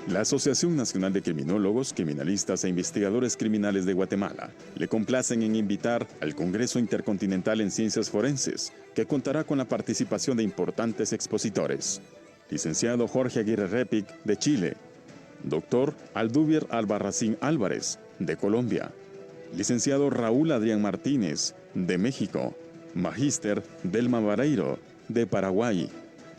La Asociación Nacional de Criminólogos, Criminalistas e Investigadores Criminales de Guatemala le complacen en invitar al Congreso Intercontinental en Ciencias Forenses, que contará con la participación de importantes expositores. Licenciado Jorge Aguirre Repic, de Chile. Doctor Alduvier Albarracín Álvarez, de Colombia. Licenciado Raúl Adrián Martínez, de México. Magíster Delma Vareiro, de Paraguay.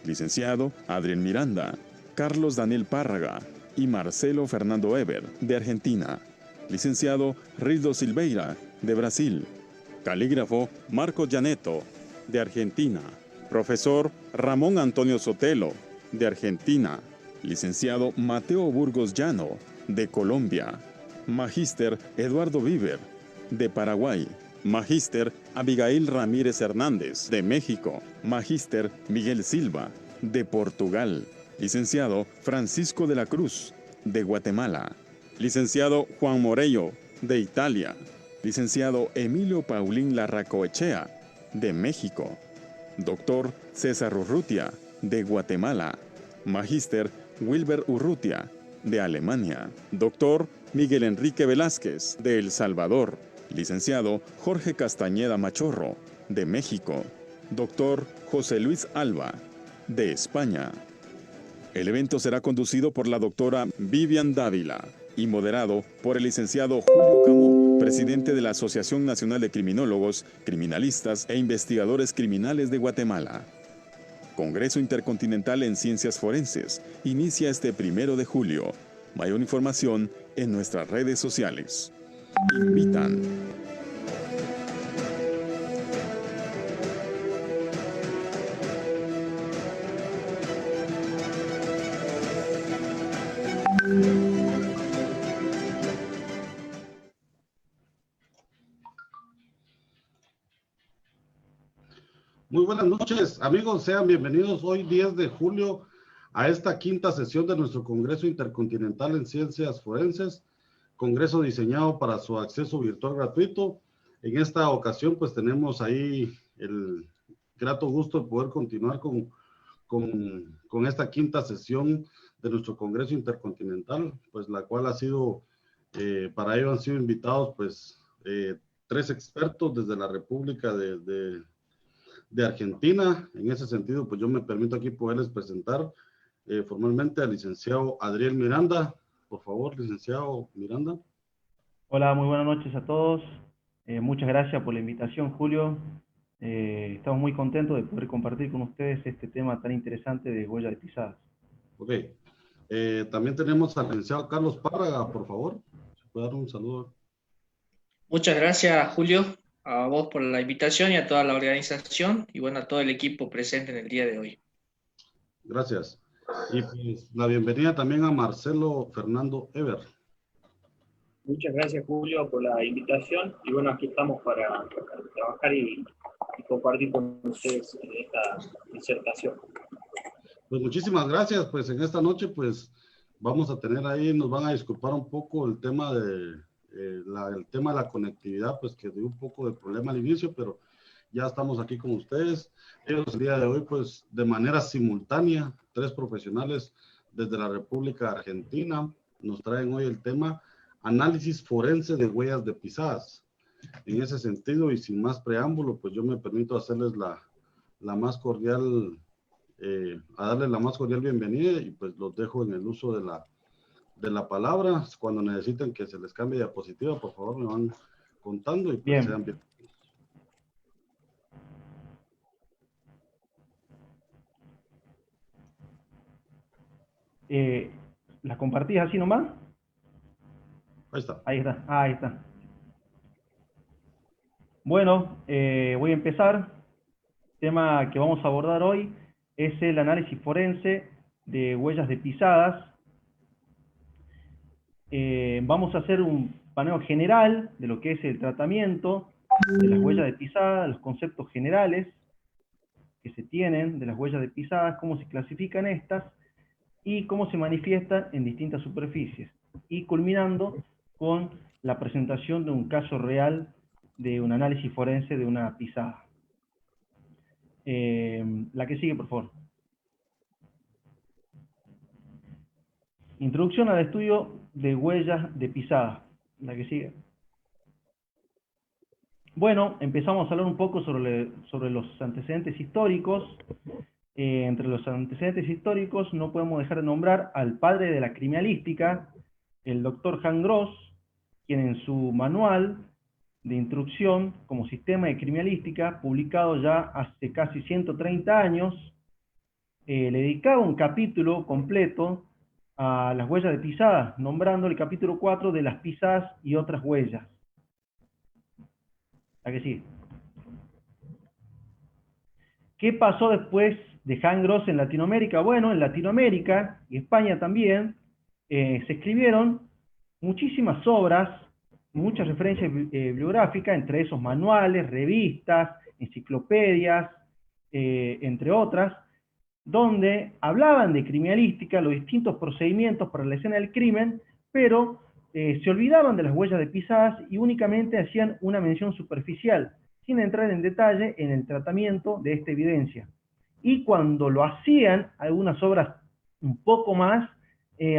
Licenciado Adrián Miranda, Carlos Daniel Párraga y Marcelo Fernando Eber, de Argentina. Licenciado Rildo Silveira, de Brasil. Calígrafo Marco Gianetto, de Argentina. Profesor Ramón Antonio Sotelo, de Argentina. Licenciado Mateo Burgos Llano, de Colombia. Magíster Eduardo Viver, de Paraguay. Magíster Abigail Ramírez Hernández, de México. Magíster Miguel Silva, de Portugal. Licenciado Francisco de la Cruz, de Guatemala. Licenciado Juan Morello, de Italia. Licenciado Emilio Paulín Larracoechea, de México. Doctor César Urrutia, de Guatemala. Magíster Wilber Urrutia, de Alemania. Doctor Miguel Enrique Velázquez, de El Salvador. Licenciado Jorge Castañeda Machorro, de México. Doctor José Luis Alba, de España. El evento será conducido por la doctora Vivian Dávila y moderado por el licenciado Julio Camó, presidente de la Asociación Nacional de Criminólogos, Criminalistas e Investigadores Criminales de Guatemala. Congreso Intercontinental en Ciencias Forenses inicia este 1 de julio. Mayor información en nuestras redes sociales. Invitan. Muy buenas noches, amigos, sean bienvenidos hoy 10 de julio a esta quinta sesión de nuestro Congreso Intercontinental en Ciencias Forenses, congreso diseñado para su acceso virtual gratuito. En esta ocasión pues tenemos ahí el grato gusto de poder continuar con esta quinta sesión de nuestro Congreso Intercontinental, pues la cual ha sido, para ello han sido invitados pues 3 expertos desde la República de Argentina. En ese sentido, pues yo me permito aquí poderles presentar formalmente al licenciado Adrián Miranda. Por favor, licenciado Miranda. Hola, muy buenas noches a todos. Muchas gracias por la invitación, Julio. Estamos muy contentos de poder compartir con ustedes este tema tan interesante de huellas de pisadas. Ok. También tenemos al licenciado Carlos Párraga, por favor. ¿Se puede dar un saludo? Muchas gracias, Julio, a vos por la invitación y a toda la organización y bueno, a todo el equipo presente en el día de hoy. Gracias. Y pues la bienvenida también a Marcelo Fernando Eber. Muchas gracias, Julio, por la invitación y bueno, aquí estamos para trabajar y compartir con ustedes esta disertación. Pues muchísimas gracias. Pues en esta noche pues vamos a tener ahí, nos van a disculpar un poco el tema de la conectividad, pues que dio un poco de problema al inicio, pero ya estamos aquí con ustedes. Ellos el día de hoy pues de manera simultánea, 3 profesionales desde la República Argentina nos traen hoy el tema análisis forense de huellas de pisadas. En ese sentido y sin más preámbulo, pues yo me permito hacerles la más cordial a darles la más cordial bienvenida y pues los dejo en el uso de la palabra. Cuando necesiten que se les cambie diapositiva, por favor me van contando y pues Bien. sean bien. ¿Las compartís así nomás? Ahí está. Ahí está, ahí está. Bueno, voy a empezar. El tema que vamos a abordar hoy es el análisis forense de huellas de pisadas. Vamos a hacer un paneo general de lo que es el tratamiento de las huellas de pisadas, los conceptos generales que se tienen de las huellas de pisadas, cómo se clasifican estas y cómo se manifiestan en distintas superficies. Y culminando con la presentación de un caso real de un análisis forense de una pisada. La que sigue, por favor. Introducción al estudio de huellas de pisadas. La que sigue. Bueno, empezamos a hablar un poco sobre los antecedentes históricos. Entre los antecedentes históricos no podemos dejar de nombrar al padre de la criminalística, el doctor Hans Gross, quien en su manual de instrucción como sistema de criminalística, publicado ya hace casi 130 años, le dedicaba un capítulo completo a las huellas de pisadas, nombrando el capítulo 4 de las pisadas y otras huellas. ¿A que sí? ¿Qué pasó después de Hans Gross en Latinoamérica? Bueno, en Latinoamérica y España también se escribieron muchísimas obras, muchas referencias bibliográficas, entre esos manuales, revistas, enciclopedias, entre otras, donde hablaban de criminalística, los distintos procedimientos para la escena del crimen, pero se olvidaban de las huellas de pisadas y únicamente hacían una mención superficial, sin entrar en detalle en el tratamiento de esta evidencia. Y cuando lo hacían, algunas obras un poco más,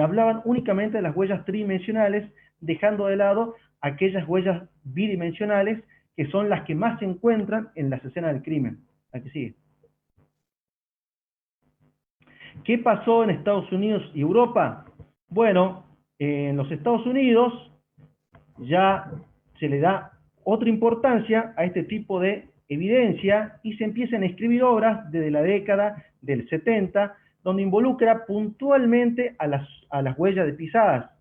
hablaban únicamente de las huellas tridimensionales, dejando de lado aquellas huellas bidimensionales, que son las que más se encuentran en las escenas del crimen. Aquí sigue. ¿Qué pasó en Estados Unidos y Europa? Bueno, en los Estados Unidos ya se le da otra importancia a este tipo de evidencia y se empiezan a escribir obras desde la década del 70, donde involucra puntualmente a las huellas de pisadas.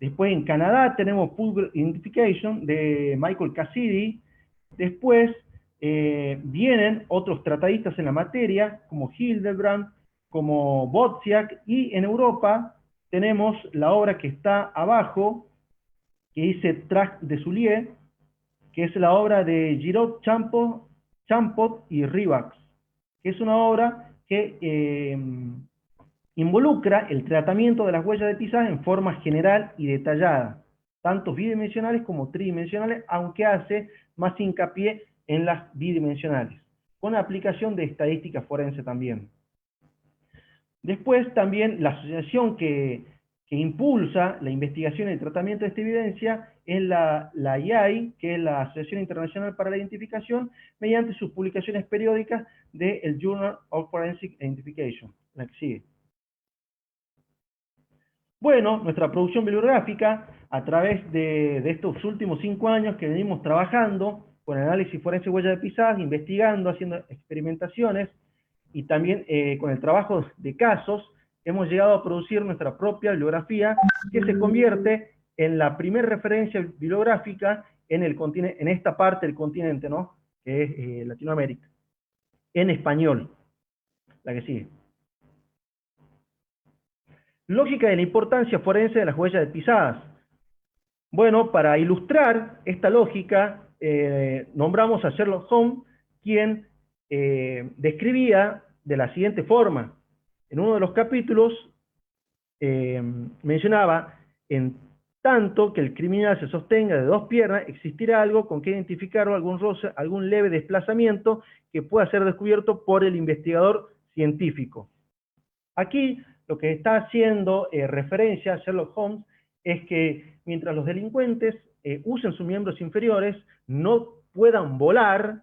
Después en Canadá tenemos Full Identification de Michael Cassidy. Después vienen otros tratadistas en la materia, como Hildebrand, como Wozniak, y en Europa tenemos la obra que está abajo, que dice Tract de Soulier, que es la obra de Giraud, Champot y Rivax, que es una obra que involucra el tratamiento de las huellas de pisadas en forma general y detallada, tanto bidimensionales como tridimensionales, aunque hace más hincapié en las bidimensionales, con aplicación de estadística forense también. Después también la asociación que impulsa la investigación y el tratamiento de esta evidencia es la IAI, que es la Asociación Internacional para la Identificación, mediante sus publicaciones periódicas del Journal of Forensic Identification, la que sigue. Bueno, nuestra producción bibliográfica, a través de estos últimos 5 años que venimos trabajando con análisis forense de huellas de pisadas, investigando, haciendo experimentaciones, y también con el trabajo de casos, hemos llegado a producir nuestra propia bibliografía, que se convierte en la primera referencia bibliográfica en esta parte del continente, ¿no? Que es Latinoamérica, en español. La que sigue. Lógica de la importancia forense de las huellas de pisadas. Bueno, para ilustrar esta lógica, nombramos a Sherlock Holmes, quien describía de la siguiente forma. En uno de los capítulos mencionaba: en tanto que el criminal se sostenga de 2 piernas, existirá algo con que identificarlo, algún roce, algún leve desplazamiento que pueda ser descubierto por el investigador científico. Aquí lo que está haciendo referencia a Sherlock Holmes es que mientras los delincuentes usen sus miembros inferiores, no puedan volar,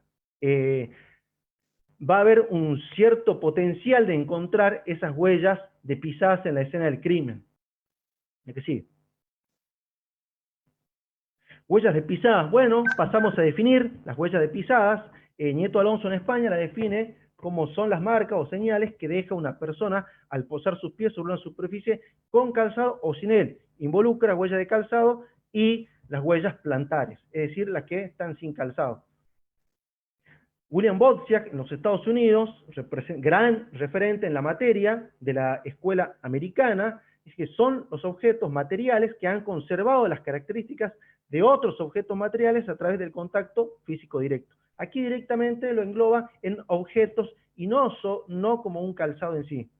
va a haber un cierto potencial de encontrar esas huellas de pisadas en la escena del crimen. ¿Es que sí? Huellas de pisadas. Bueno, pasamos a definir las huellas de pisadas. Nieto Alonso en España la define como son las marcas o señales que deja una persona al posar sus pies sobre una superficie con calzado o sin él. Involucra huellas de calzado y las huellas plantares, es decir, las que están sin calzado. William Wozniak, en los Estados Unidos, gran referente en la materia de la escuela americana, es que son los objetos materiales que han conservado las características de otros objetos materiales a través del contacto físico directo. Aquí directamente lo engloba en objetos y no como un calzado en sí.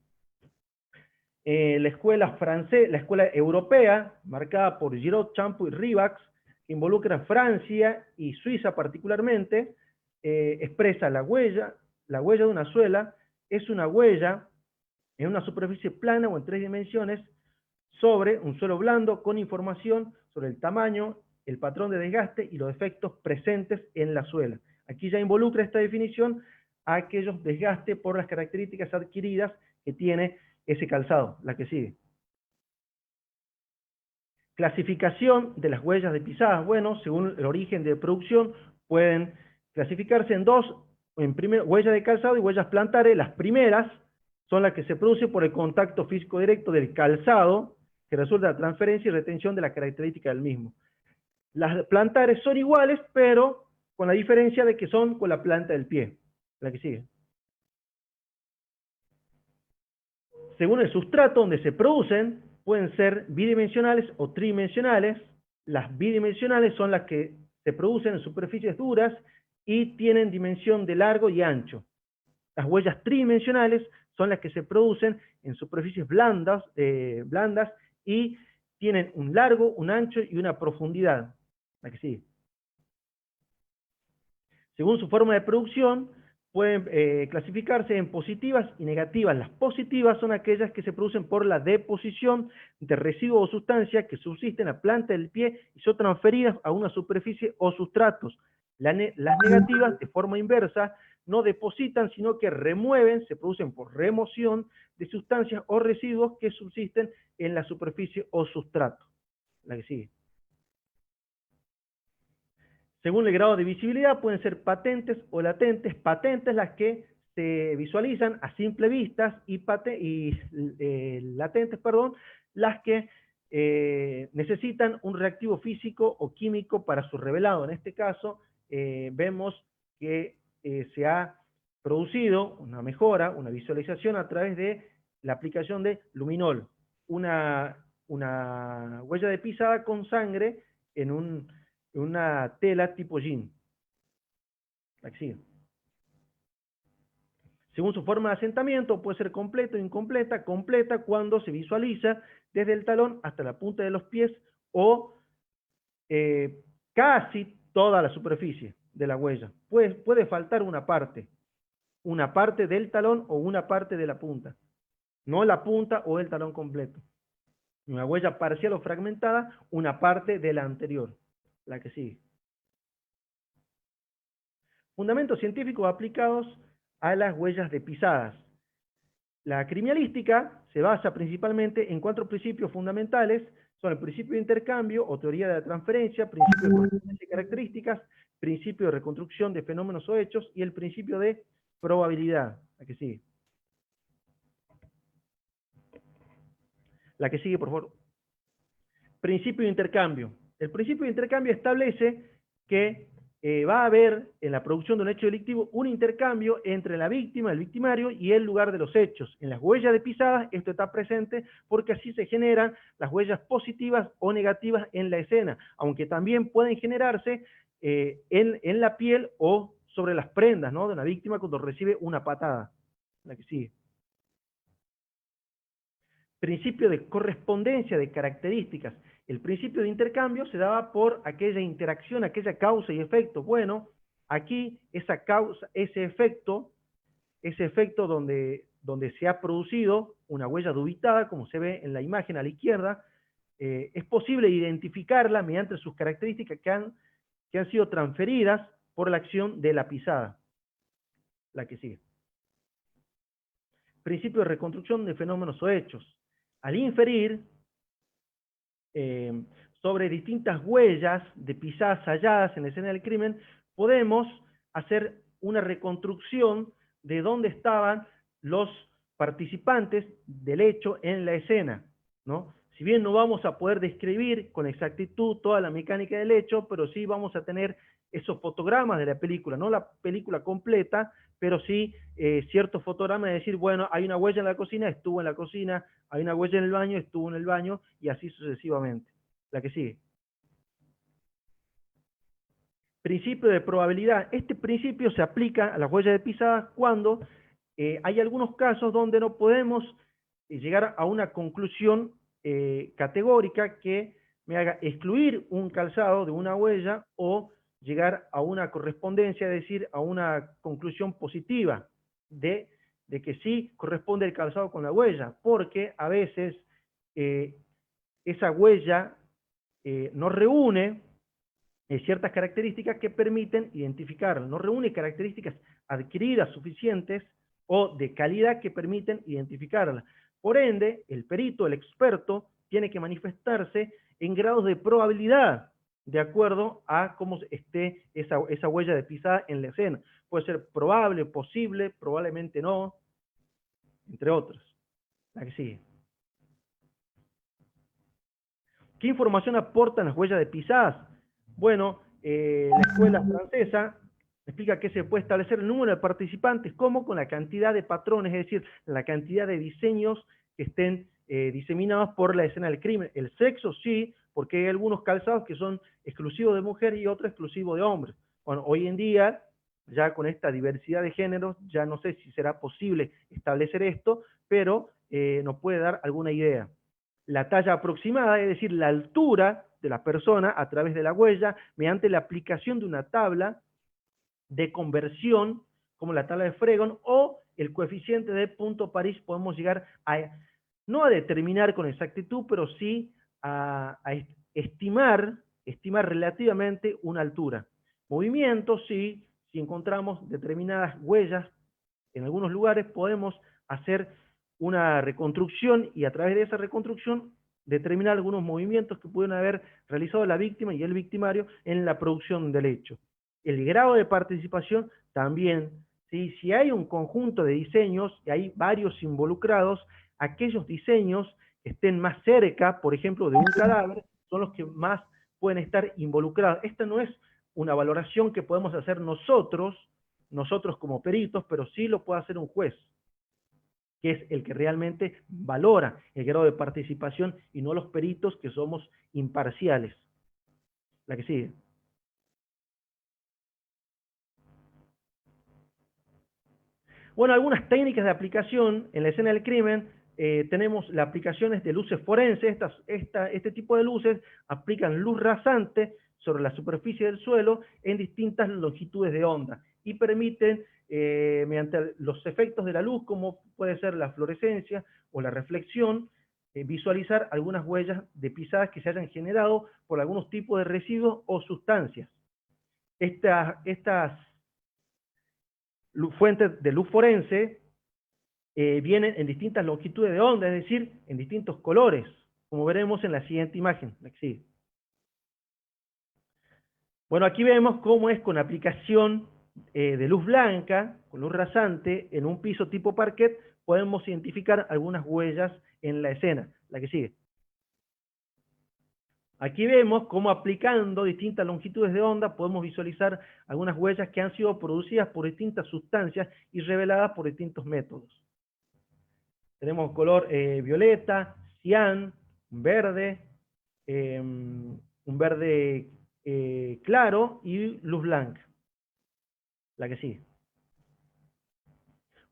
La escuela francesa, la escuela europea, marcada por Giraud, Champot y Rivax, que involucra Francia y Suiza particularmente, expresa la huella de una suela, es una huella en una superficie plana o en 3 dimensiones, sobre un suelo blando con información sobre el tamaño, el patrón de desgaste y los efectos presentes en la suela. Aquí ya involucra esta definición a aquellos desgastes por las características adquiridas que tiene ese calzado, la que sigue. Clasificación de las huellas de pisadas. Bueno, según el origen de producción, pueden clasificarse en dos, huellas de calzado y huellas plantares. Las primeras son las que se producen por el contacto físico directo del calzado, que resulta de la transferencia y retención de las características del mismo. Las plantares son iguales, pero con la diferencia de que son con la planta del pie. La que sigue. Según el sustrato donde se producen, pueden ser bidimensionales o tridimensionales. Las bidimensionales son las que se producen en superficies duras y tienen dimensión de largo y ancho. Las huellas tridimensionales son las que se producen en superficies blandas y tienen un largo, un ancho y una profundidad. La que sigue. Según su forma de producción, pueden clasificarse en positivas y negativas. Las positivas son aquellas que se producen por la deposición de residuos o sustancias que subsisten en la planta del pie y son transferidas a una superficie o sustratos. Las negativas, de forma inversa, no depositan, sino que remueven, se producen por remoción de sustancias o residuos que subsisten en la superficie o sustrato. La que sigue. Según el grado de visibilidad, pueden ser patentes o latentes. Patentes las que se visualizan a simple vista y latentes, las que necesitan un reactivo físico o químico para su revelado. En este caso, vemos que se ha producido una mejora, una visualización a través de la aplicación de luminol, una huella de pisada con sangre en una tela tipo jean. Así. Según su forma de asentamiento, puede ser completa o incompleta. Completa cuando se visualiza desde el talón hasta la punta de los pies o casi toda la superficie de la huella. Puede faltar una parte del talón o una parte de la punta, no la punta o el talón completo. Una huella parcial o fragmentada, una parte de la anterior, la que sigue. Fundamentos científicos aplicados a las huellas de pisadas. La criminalística se basa principalmente en 4 principios fundamentales. Son el principio de intercambio o teoría de la transferencia, principio de correspondencia y características, principio de reconstrucción de fenómenos o hechos y el principio de probabilidad. La que sigue. La que sigue, por favor. Principio de intercambio. El principio de intercambio establece que va a haber en la producción de un hecho delictivo un intercambio entre la víctima, el victimario y el lugar de los hechos. En las huellas de pisadas esto está presente porque así se generan las huellas positivas o negativas en la escena, aunque también pueden generarse en la piel o sobre las prendas, ¿no?, de una víctima cuando recibe una patada. La que sigue. Principio de correspondencia de características. El principio de intercambio se daba por aquella interacción, aquella causa y efecto. Bueno, aquí esa causa, ese efecto donde se ha producido una huella dubitada, como se ve en la imagen a la izquierda, es posible identificarla mediante sus características que han sido transferidas por la acción de la pisada. La que sigue. Principio de reconstrucción de fenómenos o hechos. Al inferir sobre distintas huellas de pisadas halladas en la escena del crimen, podemos hacer una reconstrucción de dónde estaban los participantes del hecho en la escena, ¿no? Si bien no vamos a poder describir con exactitud toda la mecánica del hecho, pero sí vamos a tener esos fotogramas de la película, no la película completa, pero sí ciertos fotogramas de decir, bueno, hay una huella en la cocina, estuvo en la cocina, hay una huella en el baño, estuvo en el baño, y así sucesivamente. La que sigue. Principio de probabilidad. Este principio se aplica a las huellas de pisadas cuando hay algunos casos donde no podemos llegar a una conclusión categórica que me haga excluir un calzado de una huella o llegar a una correspondencia, es decir, a una conclusión positiva de que sí corresponde el calzado con la huella, porque a veces esa huella no reúne ciertas características que permiten identificarla, no reúne características adquiridas suficientes o de calidad que permiten identificarla. Por ende, el perito, el experto, tiene que manifestarse en grados de probabilidad, de acuerdo a cómo esté esa huella de pisada en la escena. Puede ser probable, posible, probablemente no, entre otros. La que sigue. ¿Qué información aportan las huellas de pisadas? Bueno, la escuela francesa explica que se puede establecer el número de participantes como con la cantidad de patrones, es decir, la cantidad de diseños que estén diseminados por la escena del crimen. El sexo sí, porque hay algunos calzados que son exclusivos de mujeres y otros exclusivos de hombres. Bueno, hoy en día, ya con esta diversidad de géneros, ya no sé si será posible establecer esto, pero nos puede dar alguna idea. La talla aproximada, es decir, la altura de la persona a través de la huella, mediante la aplicación de una tabla de conversión, como la tabla de Fregon, o el coeficiente de punto París, podemos llegar a, no a determinar con exactitud, pero sí a estimar relativamente una altura. Movimientos, sí, si encontramos determinadas huellas en algunos lugares, podemos hacer una reconstrucción y a través de esa reconstrucción determinar algunos movimientos que pudieron haber realizado la víctima y el victimario en la producción del hecho. El grado de participación también, ¿sí? Si hay un conjunto de diseños y hay varios involucrados, aquellos diseños que estén más cerca, por ejemplo, de un cadáver, son los que más pueden estar involucrados. Esta no es una valoración que podemos hacer nosotros como peritos, pero sí lo puede hacer un juez, que es el que realmente valora el grado de participación y no los peritos que somos imparciales. La que sigue. Bueno, algunas técnicas de aplicación en la escena del crimen, tenemos las aplicaciones de luces forenses. Este tipo de luces aplican luz rasante sobre la superficie del suelo en distintas longitudes de onda y permiten, mediante los efectos de la luz, como puede ser la fluorescencia o la reflexión, visualizar algunas huellas de pisadas que se hayan generado por algunos tipos de residuos o sustancias. Estas fuentes de luz forense vienen en distintas longitudes de onda, es decir, en distintos colores, como veremos en la siguiente imagen. Sí. Bueno, aquí vemos cómo es con aplicación de luz blanca, con luz rasante, en un piso tipo parquet, podemos identificar algunas huellas en la escena. La que sigue. Aquí vemos cómo aplicando distintas longitudes de onda podemos visualizar algunas huellas que han sido producidas por distintas sustancias y reveladas por distintos métodos. Tenemos color violeta, cian, verde, un verde claro y luz blanca. La que sigue.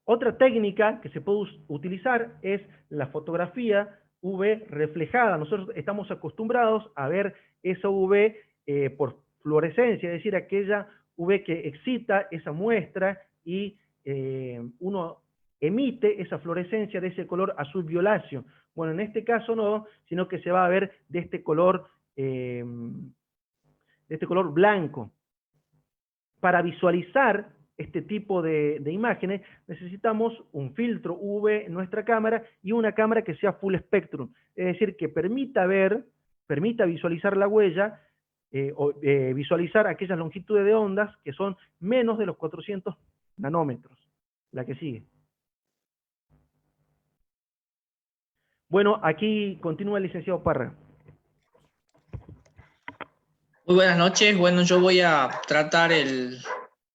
Otra técnica que se puede utilizar es la fotografía UV reflejada. Nosotros estamos acostumbrados a ver esa UV por fluorescencia, es decir, aquella UV que excita esa muestra y uno emite esa fluorescencia de ese color azul violáceo. Bueno, en este caso no, sino que se va a ver de este color blanco. Para visualizar este tipo de imágenes, necesitamos un filtro UV en nuestra cámara y una cámara que sea full spectrum, es decir, que permita visualizar la huella o visualizar aquellas longitudes de ondas que son menos de los 400 nanómetros. La que sigue. Bueno, aquí continúa el licenciado Parra. Muy buenas noches. Bueno, yo voy a tratar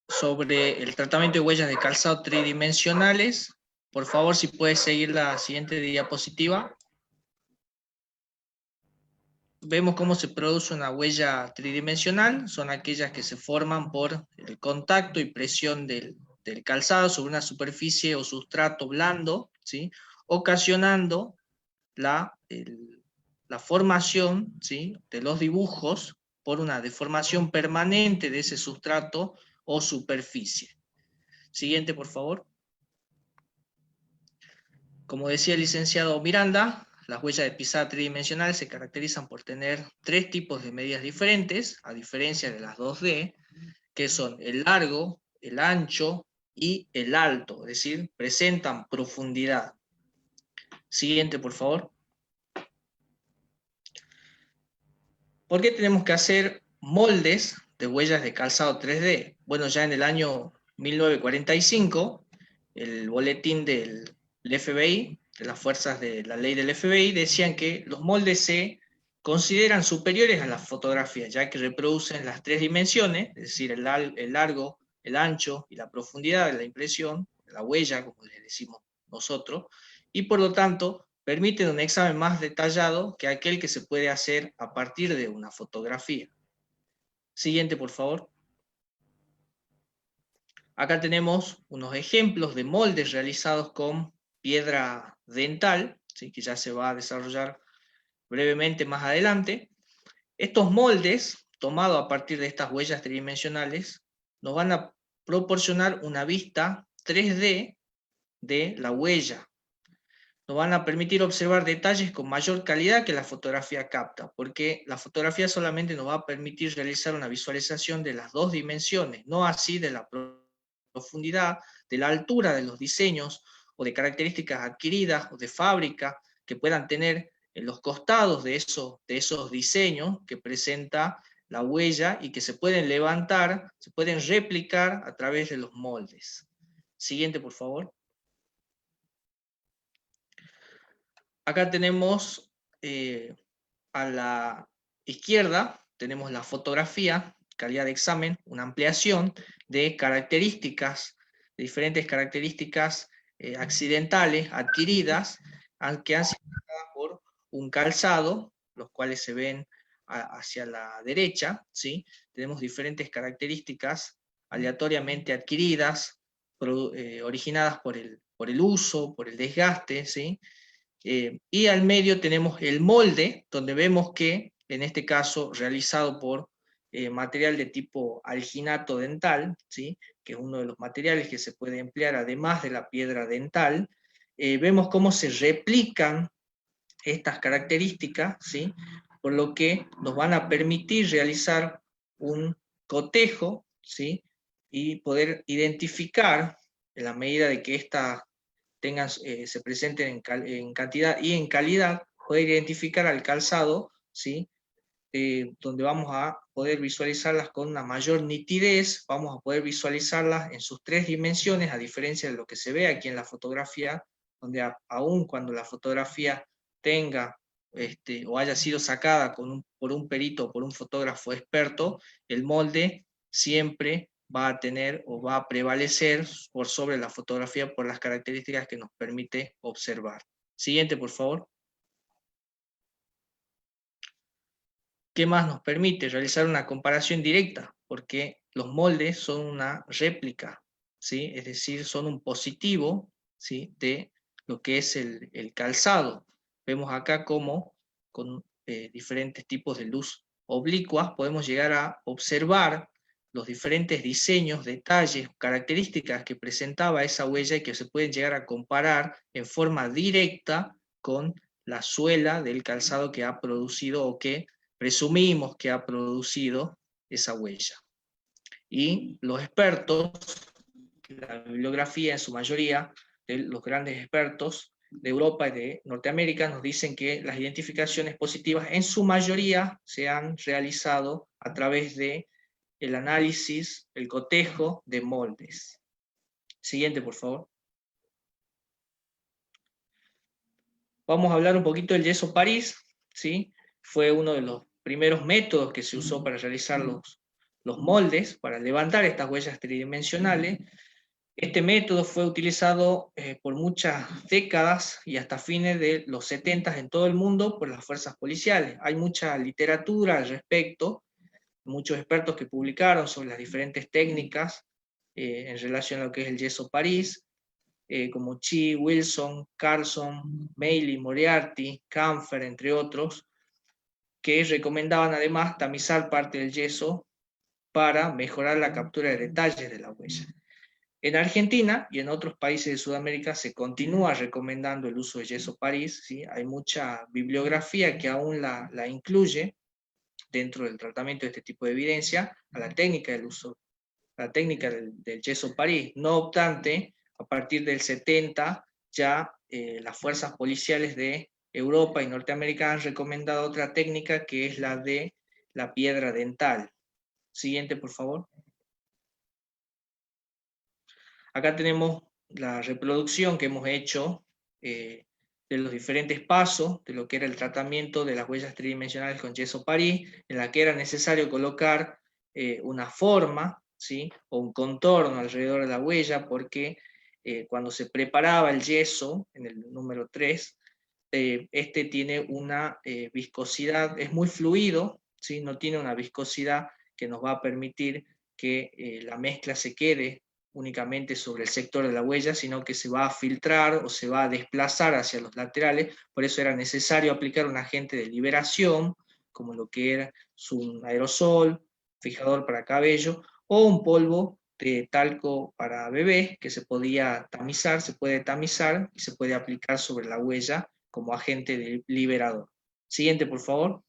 sobre el tratamiento de huellas de calzado tridimensionales. Por favor, si puedes seguir la siguiente diapositiva. Vemos cómo se produce una huella tridimensional. Son aquellas que se forman por el contacto y presión del calzado sobre una superficie o sustrato blando, ¿sí? Ocasionando la formación, ¿sí?, de los dibujos por una deformación permanente de ese sustrato o superficie. Siguiente, por favor. Como decía el licenciado Miranda, las huellas de pisada tridimensional se caracterizan por tener 3 tipos de medidas diferentes, a diferencia de las 2D, que son el largo, el ancho y el alto, es decir, presentan profundidad. Siguiente, por favor. ¿Por qué tenemos que hacer moldes de huellas de calzado 3D? Bueno, ya en el año 1945, el boletín del FBI, de las fuerzas de la ley del FBI, decían que los moldes se consideran superiores a las fotografías, ya que reproducen las 3 dimensiones, es decir, el largo, el ancho y la profundidad de la impresión, la huella, como le decimos nosotros, y por lo tanto permiten un examen más detallado que aquel que se puede hacer a partir de una fotografía. Siguiente, por favor. Acá tenemos unos ejemplos de moldes realizados con piedra dental, ¿sí?, que ya se va a desarrollar brevemente más adelante. Estos moldes, tomados a partir de estas huellas tridimensionales, nos van a proporcionar una vista 3D de la huella. Nos van a permitir observar detalles con mayor calidad que la fotografía capta, porque la fotografía solamente nos va a permitir realizar una visualización de las 2 dimensiones, no así de la profundidad, de la altura de los diseños, o de características adquiridas o de fábrica que puedan tener en los costados de esos diseños que presenta la huella y que se pueden levantar, se pueden replicar a través de los moldes. Siguiente, por favor. Acá tenemos a la izquierda, tenemos la fotografía, calidad de examen, una ampliación de características, de diferentes características accidentales adquiridas, que han sido dadas por un calzado, los cuales se ven hacia la derecha, ¿sí? Tenemos diferentes características aleatoriamente adquiridas, originadas por el uso, por el desgaste, ¿sí? Y al medio tenemos el molde, donde vemos que, en este caso, realizado por material de tipo alginato dental, ¿sí?, que es uno de los materiales que se puede emplear además de la piedra dental. Vemos cómo se replican estas características, ¿sí?, por lo que nos van a permitir realizar un cotejo, ¿sí?, y poder identificar, en la medida de que se presenten en cantidad y en calidad, poder identificar al calzado, ¿sí?, donde vamos a poder visualizarlas con una mayor nitidez, vamos a poder visualizarlas en sus 3 dimensiones, a diferencia de lo que se ve aquí en la fotografía, donde aun cuando la fotografía tenga o haya sido sacada por un perito o por un fotógrafo experto, el molde siempre va a tener o va a prevalecer por sobre la fotografía por las características que nos permite observar. Siguiente, por favor. ¿Qué más nos permite? Realizar una comparación directa, porque los moldes son una réplica, ¿sí?, es decir, son un positivo, ¿sí?, de lo que es el calzado. Vemos acá cómo con diferentes tipos de luz oblicuas podemos llegar a observar los diferentes diseños, detalles, características que presentaba esa huella y que se pueden llegar a comparar en forma directa con la suela del calzado que ha producido o que presumimos que ha producido esa huella. Y los expertos, la bibliografía en su mayoría, de los grandes expertos de Europa y de Norteamérica, nos dicen que las identificaciones positivas en su mayoría se han realizado a través de el análisis, el cotejo de moldes. Siguiente, por favor. Vamos a hablar un poquito del yeso París, ¿sí? Fue uno de los primeros métodos que se usó para realizar los moldes, para levantar estas huellas tridimensionales. Este método fue utilizado por muchas décadas y hasta fines de los 70 en todo el mundo por las fuerzas policiales. Hay mucha literatura al respecto, muchos expertos que publicaron sobre las diferentes técnicas en relación a lo que es el yeso París, como Chi, Wilson, Carlson, Meili, Moriarty, Kampfer, entre otros, que recomendaban además tamizar parte del yeso para mejorar la captura de detalles de la huella. En Argentina y en otros países de Sudamérica se continúa recomendando el uso de yeso París, ¿sí? Hay mucha bibliografía que aún la incluye dentro del tratamiento de este tipo de evidencia a la técnica del uso, la técnica del yeso París. No obstante, a partir del 70 ya las fuerzas policiales de Europa y Norteamérica han recomendado otra técnica que es la de la piedra dental. Siguiente, por favor. Acá tenemos la reproducción que hemos hecho de los diferentes pasos de lo que era el tratamiento de las huellas tridimensionales con yeso París, en la que era necesario colocar una forma, ¿sí? O un contorno alrededor de la huella, porque cuando se preparaba el yeso, en el número 3, este tiene una viscosidad, es muy fluido, ¿sí? No tiene una viscosidad que nos va a permitir que la mezcla se quede únicamente sobre el sector de la huella, sino que se va a filtrar o se va a desplazar hacia los laterales. Por eso era necesario aplicar un agente de liberación, como lo que era un aerosol, fijador para cabello, o un polvo de talco para bebés que se podía tamizar, se puede tamizar y se puede aplicar sobre la huella como agente liberador. Siguiente, por favor.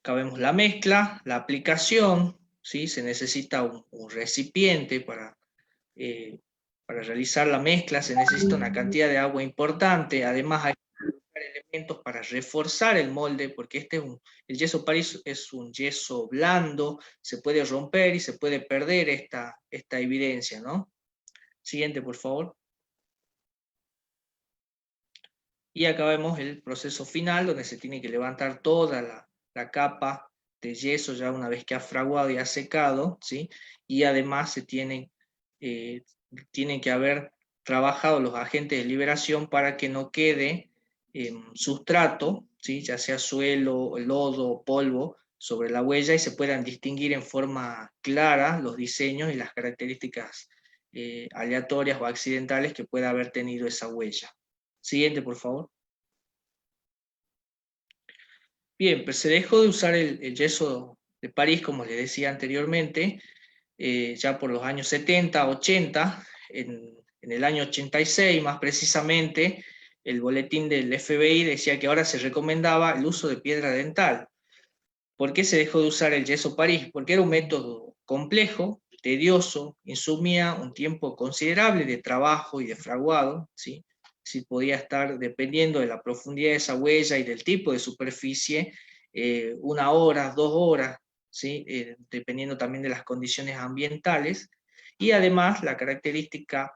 Acá vemos la mezcla, la aplicación, ¿sí? Se necesita un recipiente para realizar la mezcla, se necesita una cantidad de agua importante, además hay elementos para reforzar el molde, porque el yeso París es un yeso blando, se puede romper y se puede perder esta evidencia, ¿no? Siguiente, por favor. Y acá vemos el proceso final, donde se tiene que levantar toda la capa de yeso ya una vez que ha fraguado y ha secado, ¿sí? Y además se tienen que haber trabajado los agentes de liberación para que no quede sustrato, ¿sí? Ya sea suelo, lodo o polvo, sobre la huella y se puedan distinguir en forma clara los diseños y las características aleatorias o accidentales que pueda haber tenido esa huella. Siguiente, por favor. Bien, pues se dejó de usar el yeso de París, como les decía anteriormente, ya por los años 70, 80, en el año 86 más precisamente, el boletín del FBI decía que ahora se recomendaba el uso de piedra dental. ¿Por qué se dejó de usar el yeso París? Porque era un método complejo, tedioso, insumía un tiempo considerable de trabajo y de fraguado, ¿sí? Si podía estar, dependiendo de la profundidad de esa huella y del tipo de superficie, 1 hora, 2 horas, ¿sí? Dependiendo también de las condiciones ambientales. Y además la característica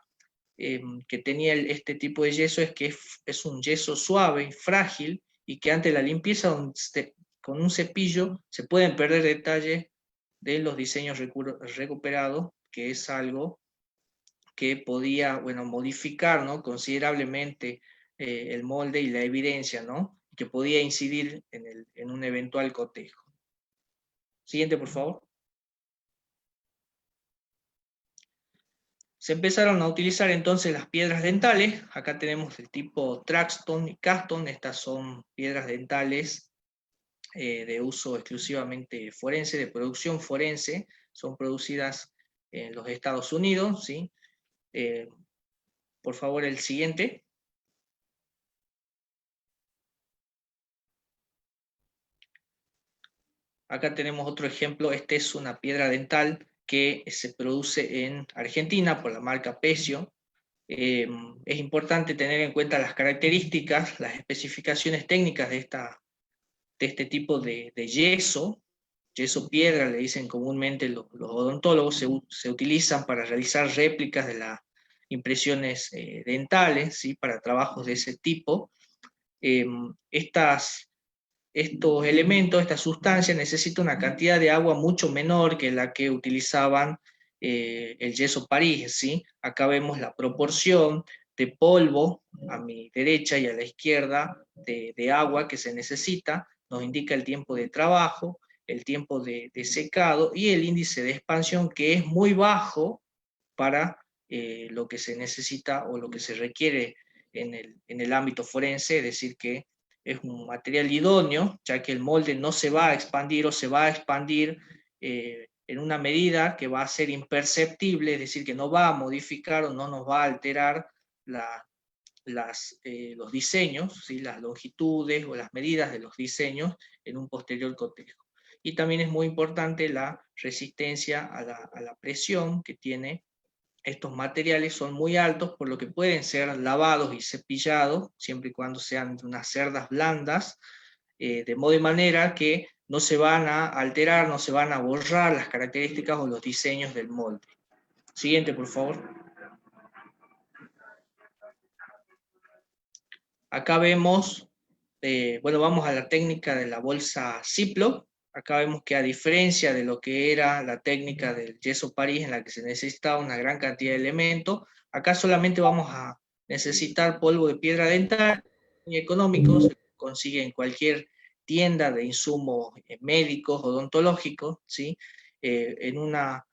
que tenía este tipo de yeso es que es un yeso suave, frágil, y que ante la limpieza con un cepillo se pueden perder detalles de los diseños recuperados, que es algo que podía, bueno, modificar, ¿no? Considerablemente el molde y la evidencia, ¿no? Que podía incidir en un eventual cotejo. Siguiente, por favor. Se empezaron a utilizar entonces las piedras dentales. Acá tenemos el tipo Traxton y Caston. Estas son piedras dentales de uso exclusivamente forense, de producción forense. Son producidas en los Estados Unidos, ¿sí? Por favor, el siguiente. Acá tenemos otro ejemplo. Este es una piedra dental que se produce en Argentina por la marca Pecio. Es importante tener en cuenta las características, las especificaciones técnicas de este tipo de yeso. Yeso piedra, le dicen comúnmente los odontólogos, se utilizan para realizar réplicas de las impresiones dentales, ¿sí? Para trabajos de ese tipo. Estos elementos, esta sustancia necesita una cantidad de agua mucho menor que la que utilizaban el yeso París, ¿sí? Acá vemos la proporción de polvo a mi derecha y a la izquierda de agua que se necesita, nos indica el tiempo de trabajo, el tiempo de secado y el índice de expansión, que es muy bajo para lo que se necesita o lo que se requiere en el ámbito forense, es decir, que es un material idóneo, ya que el molde no se va a expandir o se va a expandir en una medida que va a ser imperceptible, es decir, que no va a modificar o no nos va a alterar los diseños, ¿sí? Las longitudes o las medidas de los diseños en un posterior cotejo. Y también es muy importante la resistencia a la presión que tiene. Estos materiales son muy altos, por lo que pueden ser lavados y cepillados, siempre y cuando sean de unas cerdas blandas, de modo y manera que no se van a alterar, no se van a borrar las características o los diseños del molde. Siguiente, por favor. Acá vemos, bueno, vamos a la técnica de la bolsa Ziploc. Acá vemos que a diferencia de lo que era la técnica del yeso París, en la que se necesitaba una gran cantidad de elementos, acá solamente vamos a necesitar polvo de piedra dental, muy económico, se consigue en cualquier tienda de insumos médicos, odontológicos, ¿sí? En una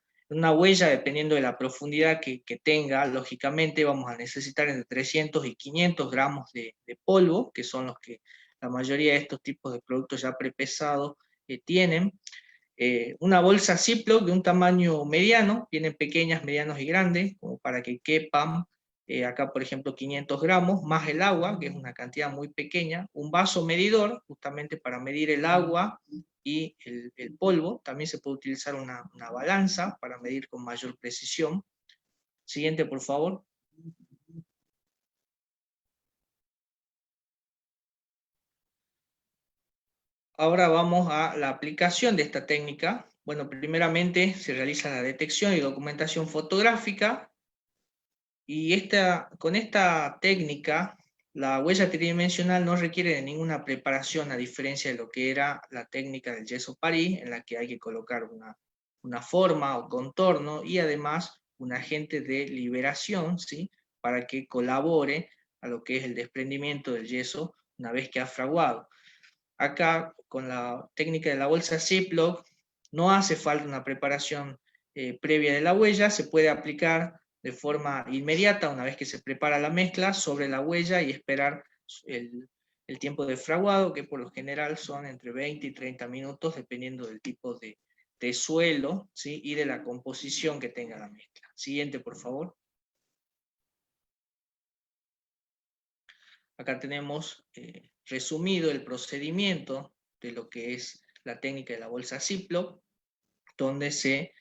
huella, dependiendo de la profundidad que tenga, lógicamente vamos a necesitar entre 300 y 500 gramos de polvo, que son los que la mayoría de estos tipos de productos ya prepesados tienen. Una bolsa Ziploc de un tamaño mediano, vienen pequeñas, medianos y grandes, como para que quepan, acá por ejemplo 500 gramos, más el agua, que es una cantidad muy pequeña, un vaso medidor, justamente para medir el agua y el polvo. También se puede utilizar una balanza para medir con mayor precisión. Siguiente, por favor. Ahora vamos a la aplicación de esta técnica. Bueno, primeramente se realiza la detección y documentación fotográfica, y con esta técnica la huella tridimensional no requiere de ninguna preparación, a diferencia de lo que era la técnica del yeso París, en la que hay que colocar una forma o contorno y además un agente de liberación, ¿sí? Para que colabore a lo que es el desprendimiento del yeso una vez que ha fraguado. Acá, con la técnica de la bolsa Ziploc, no hace falta una preparación previa de la huella, se puede aplicar de forma inmediata, una vez que se prepara la mezcla, sobre la huella y esperar el tiempo de fraguado, que por lo general son entre 20 y 30 minutos, dependiendo del tipo de suelo, ¿sí? Y de la composición que tenga la mezcla. Siguiente, por favor. Acá tenemos resumido el procedimiento de lo que es la técnica de la bolsa Ziploc, donde se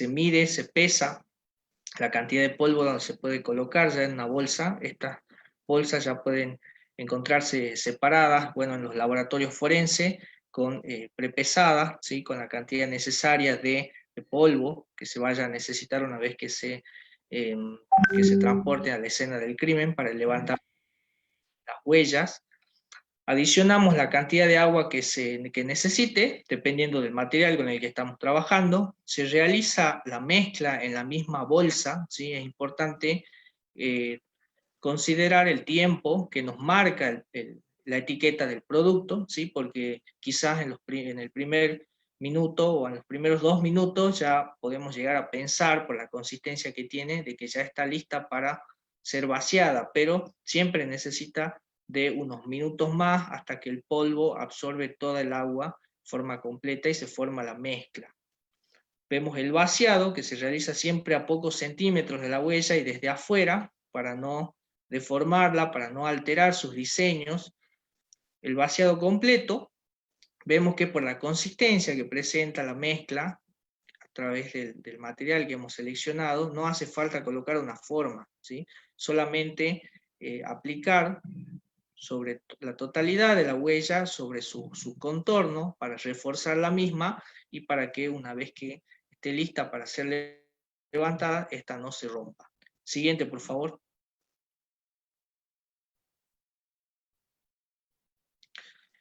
mide, se pesa la cantidad de polvo donde se puede colocar ya en una bolsa. Estas bolsas ya pueden encontrarse separadas, bueno, en los laboratorios forenses, prepesadas, ¿sí? Con la cantidad necesaria de polvo que se vaya a necesitar una vez que se transporte a la escena del crimen para levantar las huellas. Adicionamos la cantidad de agua que necesite, dependiendo del material con el que estamos trabajando. Se realiza la mezcla en la misma bolsa, ¿sí? Es importante considerar el tiempo que nos marca la etiqueta del producto, ¿sí? Porque quizás en el primer minuto o en los primeros 2 minutos ya podemos llegar a pensar, por la consistencia que tiene, de que ya está lista para ser vaciada, pero siempre necesita de unos minutos más hasta que el polvo absorbe toda el agua de forma completa y se forma la mezcla. Vemos el vaciado, que se realiza siempre a pocos centímetros de la huella y desde afuera, para no deformarla, para no alterar sus diseños. El vaciado completo, vemos que por la consistencia que presenta la mezcla, a través del material que hemos seleccionado, no hace falta colocar una forma, ¿sí? Solamente aplicar sobre la totalidad de la huella, sobre su contorno, para reforzar la misma y para que una vez que esté lista para ser levantada, esta no se rompa. Siguiente, por favor.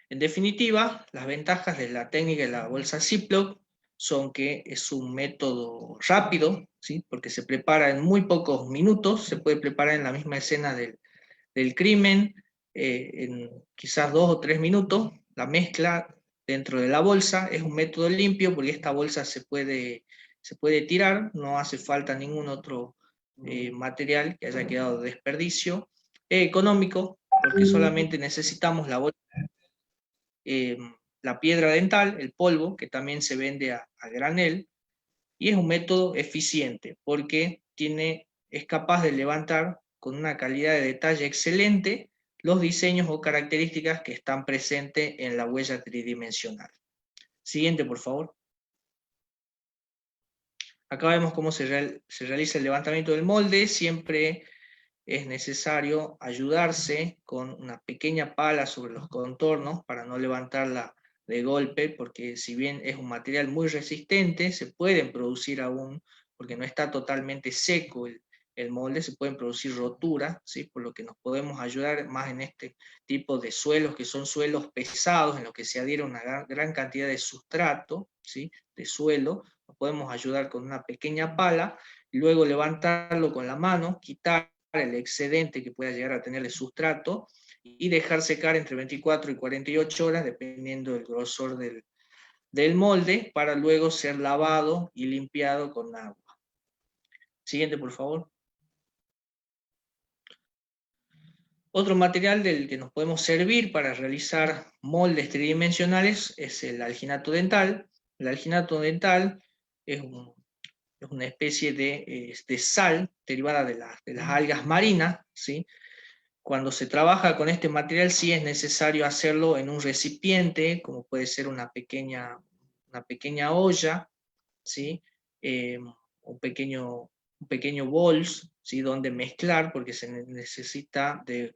En definitiva, las ventajas de la técnica de la bolsa Ziploc son que es un método rápido, ¿sí? Porque se prepara en muy pocos minutos, se puede preparar en la misma escena del crimen, en quizás 2 o 3 minutos, la mezcla dentro de la bolsa. Es un método limpio porque esta bolsa se puede tirar, no hace falta ningún otro material que haya quedado de desperdicio. Económico, porque solamente necesitamos la bolsa, la piedra dental, el polvo, que también se vende a granel, Y es un método eficiente, porque es capaz de levantar con una calidad de detalle excelente los diseños o características que están presentes en la huella tridimensional. Siguiente, por favor. Acá vemos cómo se realiza el levantamiento del molde. Siempre es necesario ayudarse con una pequeña pala sobre los contornos para no levantarla de golpe, porque si bien es un material muy resistente, se pueden producir aún, porque no está totalmente seco el molde, se pueden producir roturas, ¿sí? Por lo que nos podemos ayudar más en este tipo de suelos, que son suelos pesados, en los que se adhiere una gran cantidad de sustrato, ¿sí? De suelo. Nos podemos ayudar con una pequeña pala, y luego levantarlo con la mano, quitar el excedente que pueda llegar a tener el sustrato y dejar secar entre 24 y 48 horas, dependiendo del grosor del molde, para luego ser lavado y limpiado con agua. Siguiente, por favor. Otro material del que nos podemos servir para realizar moldes tridimensionales es el alginato dental. El alginato dental es una especie de sal derivada de las algas marinas, ¿sí? Cuando se trabaja con este material sí es necesario hacerlo en un recipiente, como puede ser una pequeña olla, ¿sí? Un pequeño bols, ¿sí? Donde mezclar, porque se necesita de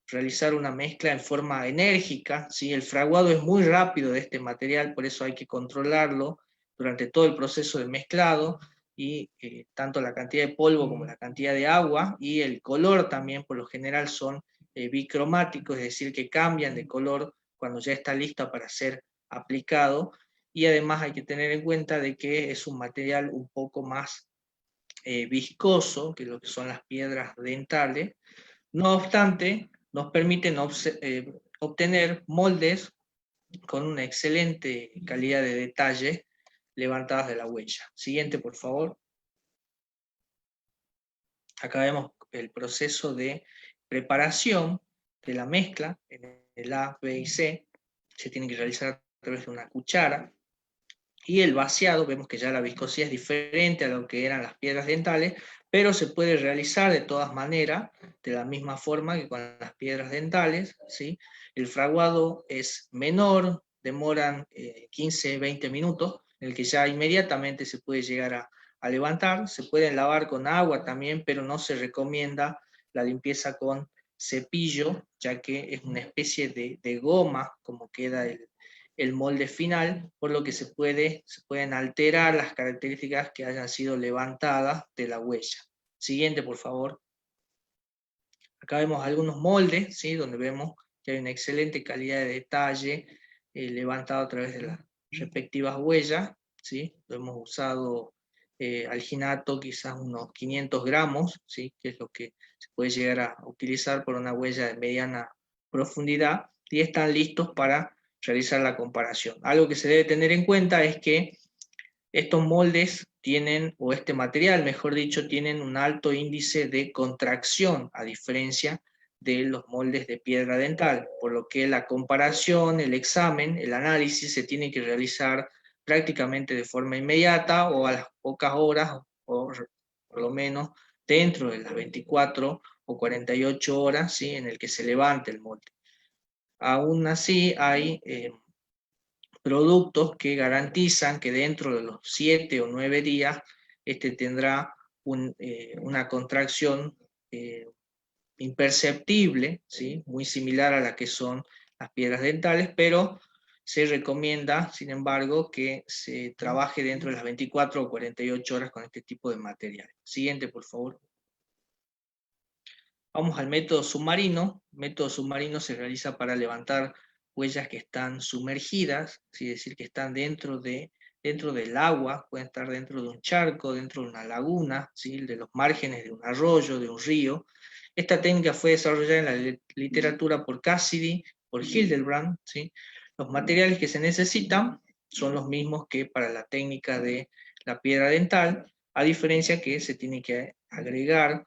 realizar una mezcla en forma enérgica, ¿sí? El fraguado es muy rápido de este material, por eso hay que controlarlo durante todo el proceso de mezclado, y tanto la cantidad de polvo como la cantidad de agua, y el color también por lo general son bicromáticos, es decir, que cambian de color cuando ya está listo para ser aplicado, y además hay que tener en cuenta de que es un material un poco más viscoso que lo que son las piedras dentales. No obstante, nos permiten obtener moldes con una excelente calidad de detalle levantadas de la huella. Siguiente, por favor. Acá vemos el proceso de preparación de la mezcla en el A, B y C. Se tiene que realizar a través de una cuchara. Y el vaciado, vemos que ya la viscosidad es diferente a lo que eran las piedras dentales, pero se puede realizar de todas maneras, de la misma forma que con las piedras dentales, ¿sí? El fraguado es menor, demoran 15-20 minutos, en el que ya inmediatamente se puede llegar a levantar. Se pueden lavar con agua también, pero no se recomienda la limpieza con cepillo, ya que es una especie de goma, como queda el molde final, por lo que se pueden alterar las características que hayan sido levantadas de la huella. Siguiente, por favor. Acá vemos algunos moldes, ¿sí? Donde vemos que hay una excelente calidad de detalle levantado a través de las respectivas huellas, ¿sí? Lo hemos usado alginato, quizás unos 500 gramos, ¿sí? Que es lo que se puede llegar a utilizar por una huella de mediana profundidad, y están listos para realizar la comparación. Algo que se debe tener en cuenta es que estos moldes tienen, o este material, mejor dicho, tienen un alto índice de contracción, a diferencia de los moldes de piedra dental, por lo que la comparación, el examen, el análisis se tiene que realizar prácticamente de forma inmediata o a las pocas horas, o por lo menos dentro de las 24 o 48 horas, ¿sí? En el que se levante el molde. Aún así hay productos que garantizan que dentro de los 7 o 9 días este tendrá una contracción imperceptible, ¿sí? Muy similar a la que son las piedras dentales, pero se recomienda, sin embargo, que se trabaje dentro de las 24 o 48 horas con este tipo de material. Siguiente, por favor. Vamos al método submarino. El método submarino se realiza para levantar huellas que están sumergidas, es decir, que están dentro del agua, pueden estar dentro de un charco, dentro de una laguna, ¿sí? De los márgenes de un arroyo, de un río. Esta técnica fue desarrollada en la literatura por Cassidy, por Hildebrand, ¿sí? Los materiales que se necesitan son los mismos que para la técnica de la piedra dental, a diferencia que se tiene que agregar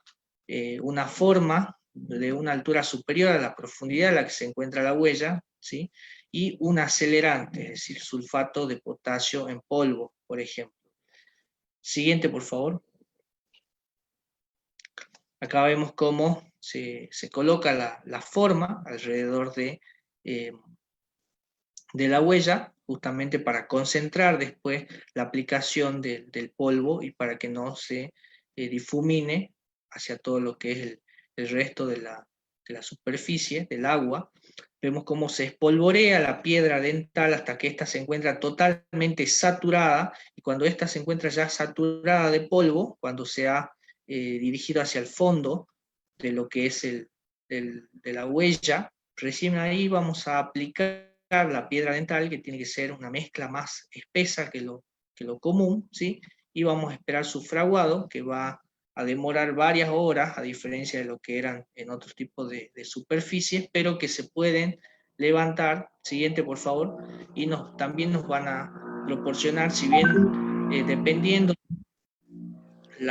una forma de una altura superior a la profundidad a la que se encuentra la huella, ¿sí? Y un acelerante, es decir, sulfato de potasio en polvo, por ejemplo. Siguiente, por favor. Acá vemos cómo se coloca la forma alrededor de la huella, justamente para concentrar después la aplicación del polvo y para que no se difumine hacia todo lo que es el resto de la superficie del agua. Vemos cómo se espolvorea la piedra dental hasta que ésta se encuentra totalmente saturada, y cuando ésta se encuentra ya saturada de polvo, cuando se ha dirigido hacia el fondo de lo que es de la huella, recién ahí vamos a aplicar la piedra dental, que tiene que ser una mezcla más espesa que lo común, ¿sí? Y vamos a esperar su fraguado, que va a demorar varias horas, a diferencia de lo que eran en otros tipos de superficies, pero que se pueden levantar. Siguiente, por favor. Y también nos van a proporcionar, si bien dependiendo de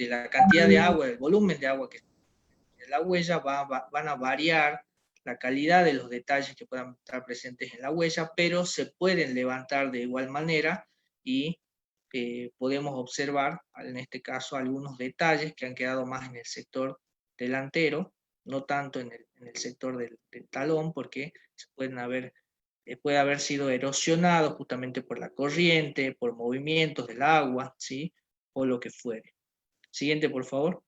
la cantidad de agua, el volumen de agua que en la huella, van a variar la calidad de los detalles que puedan estar presentes en la huella, pero se pueden levantar de igual manera y podemos observar, en este caso, algunos detalles que han quedado más en el sector delantero, no tanto en el sector del talón, porque puede haber sido erosionado justamente por la corriente, por movimientos del agua, ¿sí? O lo que fuere. Siguiente, por favor.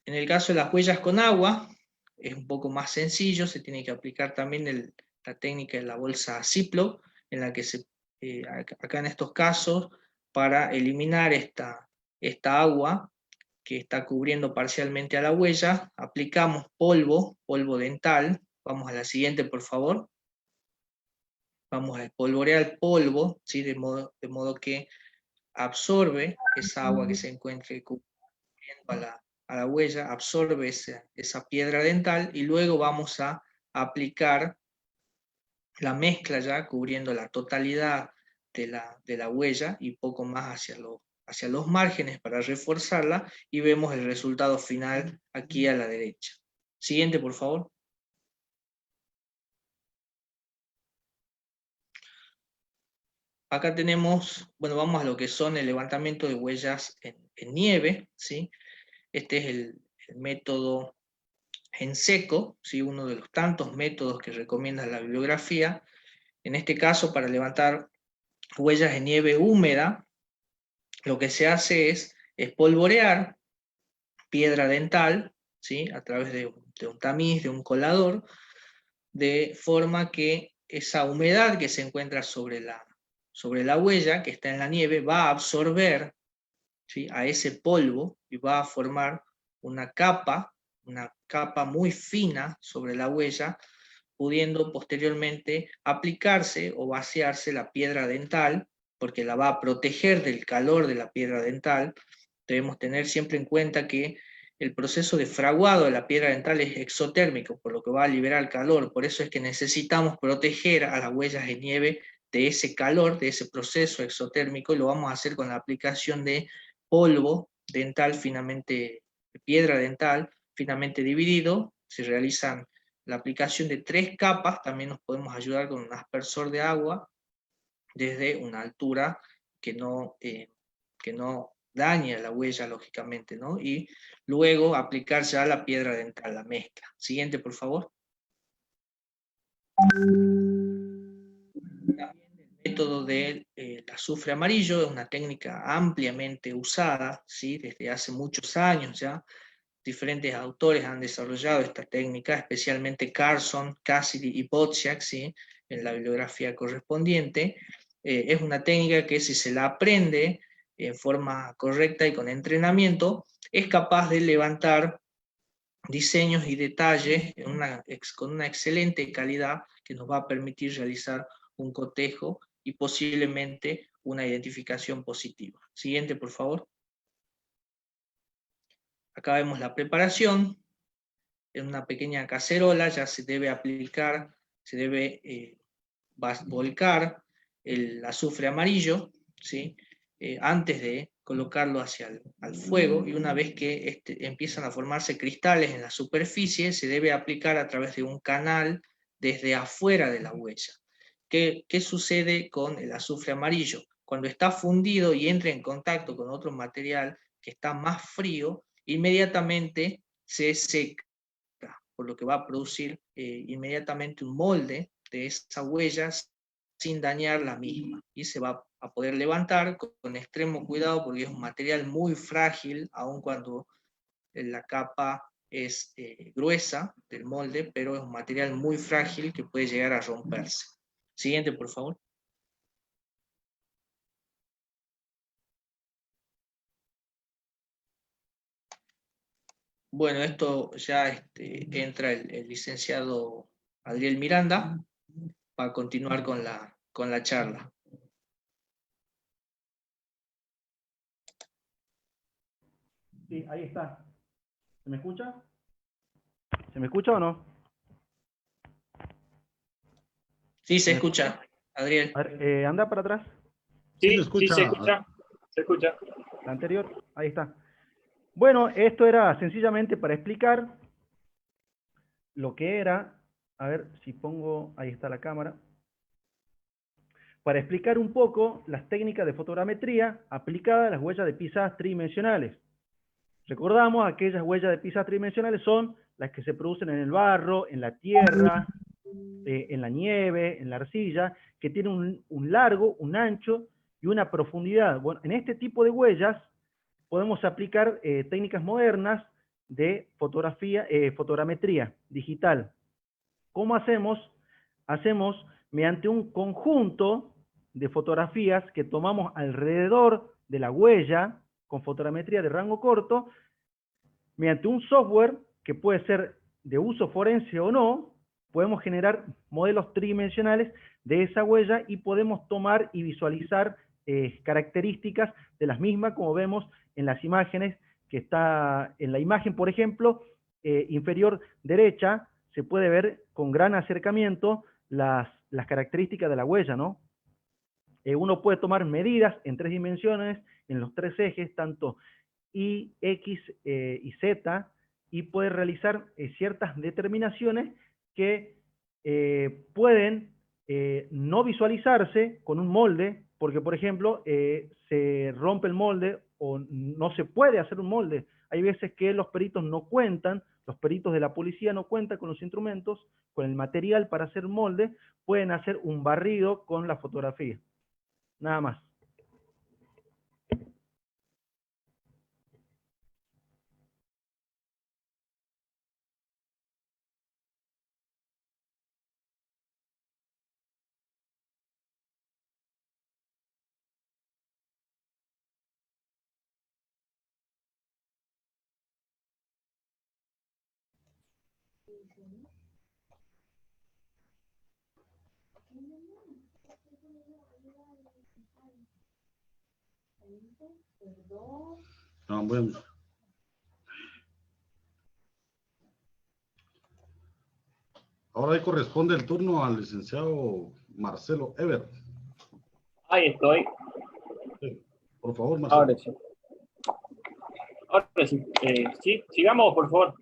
En el caso de las huellas con agua, es un poco más sencillo, se tiene que aplicar también la técnica de la bolsa Ziploc, en la que acá en estos casos, para eliminar esta agua que está cubriendo parcialmente a la huella, aplicamos polvo dental. Vamos a la siguiente, por favor. Vamos a espolvorear el polvo, ¿sí? de modo que absorbe esa agua que se encuentre cubriendo a la huella, absorbe esa piedra dental, y luego vamos a aplicar la mezcla ya cubriendo la totalidad de la huella y poco más hacia los márgenes para reforzarla, y vemos el resultado final aquí a la derecha. Siguiente, por favor. Acá tenemos, bueno, vamos a lo que son el levantamiento de huellas en nieve, ¿sí? Este es el método en seco, ¿sí? Uno de los tantos métodos que recomienda la bibliografía. En este caso, para levantar huellas de nieve húmeda, lo que se hace es espolvorear piedra dental, ¿sí? A través de un tamiz, de un colador, de forma que esa humedad que se encuentra sobre la huella, que está en la nieve, va a absorber, ¿sí? A ese polvo, y va a formar una capa muy fina sobre la huella, pudiendo posteriormente aplicarse o vaciarse la piedra dental, porque la va a proteger del calor de la piedra dental. Debemos tener siempre en cuenta que el proceso de fraguado de la piedra dental es exotérmico, por lo que va a liberar calor. Por eso es que necesitamos proteger a las huellas de nieve de ese calor, de ese proceso exotérmico, y lo vamos a hacer con la aplicación de polvo dental finamente, piedra dental finamente dividido. Se realizan la aplicación de 3 capas. También nos podemos ayudar con un aspersor de agua desde una altura que no dañe a la huella, lógicamente, ¿no? Y luego aplicar ya la piedra dental, la mezcla. Siguiente, por favor. También el método del azufre amarillo es una técnica ampliamente usada, ¿sí? Desde hace muchos años ya. Diferentes autores han desarrollado esta técnica, especialmente Carson, Cassidy y Botsiak, ¿sí? En la bibliografía correspondiente. Es una técnica que, si se la aprende en forma correcta y con entrenamiento, es capaz de levantar diseños y detalles con una excelente calidad, que nos va a permitir realizar un cotejo y posiblemente una identificación positiva. Siguiente, por favor. Acá vemos la preparación. En una pequeña cacerola ya se debe aplicar, se debe volcar el azufre amarillo, ¿sí? Antes de colocarlo al fuego, y una vez que empiezan a formarse cristales en la superficie, se debe aplicar a través de un canal desde afuera de la huella. ¿Qué sucede con el azufre amarillo? Cuando está fundido y entra en contacto con otro material que está más frío, inmediatamente se seca, por lo que va a producir inmediatamente un molde de esa huella sin dañar la misma, y se va a poder levantar con extremo cuidado porque es un material muy frágil, aun cuando la capa es gruesa del molde, pero es un material muy frágil que puede llegar a romperse. Siguiente, por favor. Bueno, esto ya entra el licenciado Adriel Miranda para continuar con la charla. Sí, ahí está. ¿Se me escucha? ¿Se me escucha o no? Sí, se escucha, Adriel. A ver, anda para atrás. Sí, Sí, se escucha. sí, se escucha. Se escucha. La anterior, ahí está. Bueno, esto era sencillamente para explicar lo que era, a ver si pongo, ahí está la cámara, para explicar un poco las técnicas de fotogrametría aplicadas a las huellas de pisadas tridimensionales. Recordamos, aquellas huellas de pisadas tridimensionales son las que se producen en el barro, en la tierra, en la nieve, en la arcilla, que tienen un largo, un ancho y una profundidad. Bueno, en este tipo de huellas podemos aplicar técnicas modernas de fotogrametría digital. ¿Cómo hacemos? Hacemos mediante un conjunto de fotografías que tomamos alrededor de la huella con fotogrametría de rango corto, mediante un software que puede ser de uso forense o no, podemos generar modelos tridimensionales de esa huella y podemos tomar y visualizar características de las mismas, como vemos en las imágenes, que está en la imagen, por ejemplo, inferior derecha, se puede ver con gran acercamiento las características de la huella, ¿no? Uno puede tomar medidas en 3 dimensiones, en los 3 ejes, tanto Y, X y Z, y puede realizar ciertas determinaciones que pueden no visualizarse con un molde, porque por ejemplo se rompe el molde o no se puede hacer un molde. Hay veces que los peritos no cuentan, los peritos de la policía no cuentan con los instrumentos, con el material para hacer un molde, pueden hacer un barrido con la fotografía. Nada más. No, bueno. Ahora ahí corresponde el turno al licenciado Marcelo Ever. Ahí estoy. Sí, por favor, Marcelo. Ahora sí. Ahora sí. Sí, sigamos, por favor.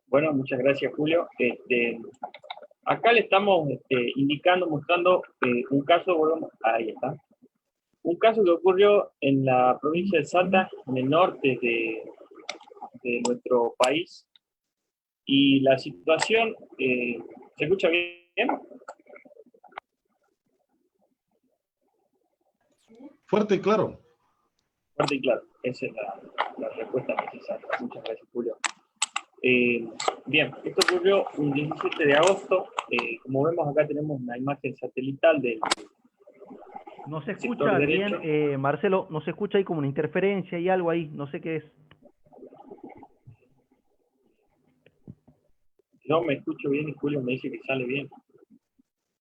Bueno, muchas gracias, Julio. Acá le estamos indicando, mostrando un caso, bueno, ahí está. Un caso que ocurrió en la provincia de Salta, en el norte de nuestro país. Y la situación, ¿se escucha bien? Fuerte y claro. Fuerte y claro, esa es la respuesta necesaria. Muchas gracias, Julio. Bien, esto ocurrió un 17 de agosto. Como vemos acá tenemos una imagen satelital del No se sector escucha derecho. bien, Marcelo, no se escucha ahí como una interferencia y algo ahí, no sé qué es. Yo me escucho bien y Julio me dice que sale bien.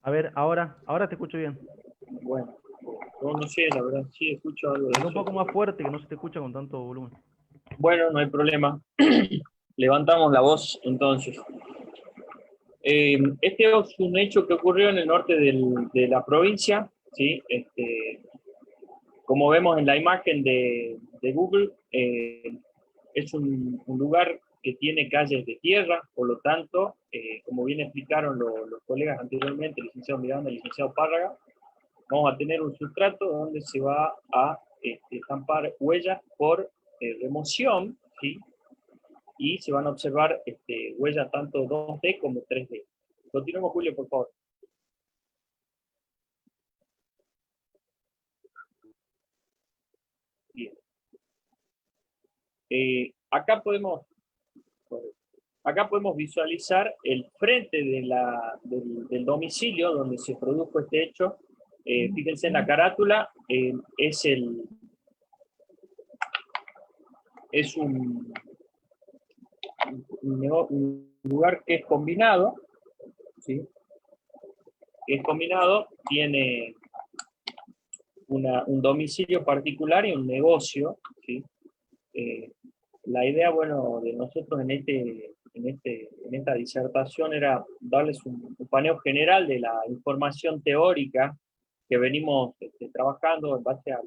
A ver, ahora te escucho bien. Bueno, yo no sé, la verdad, sí escucho algo de Habla un eso. poco más fuerte, que no se te escucha con tanto volumen. Bueno, no hay problema. Levantamos la voz, entonces. Este es un hecho que ocurrió en el norte de la provincia, ¿sí? Como vemos en la imagen de Google, es un lugar que tiene calles de tierra, por lo tanto, como bien explicaron los colegas anteriormente, el licenciado Miranda y el licenciado Párraga, vamos a tener un sustrato donde se va a estampar huellas por remoción, ¿sí? Y se van a observar huellas tanto 2D como 3D. Continuemos, Julio, por favor. Bien. Acá podemos visualizar el frente del domicilio donde se produjo este hecho. Fíjense en la carátula, es un lugar que es combinado, ¿sí? Es combinado, tiene un domicilio particular y un negocio, ¿sí? La idea, bueno, de nosotros en esta disertación era darles un paneo general de la información teórica que venimos trabajando en base a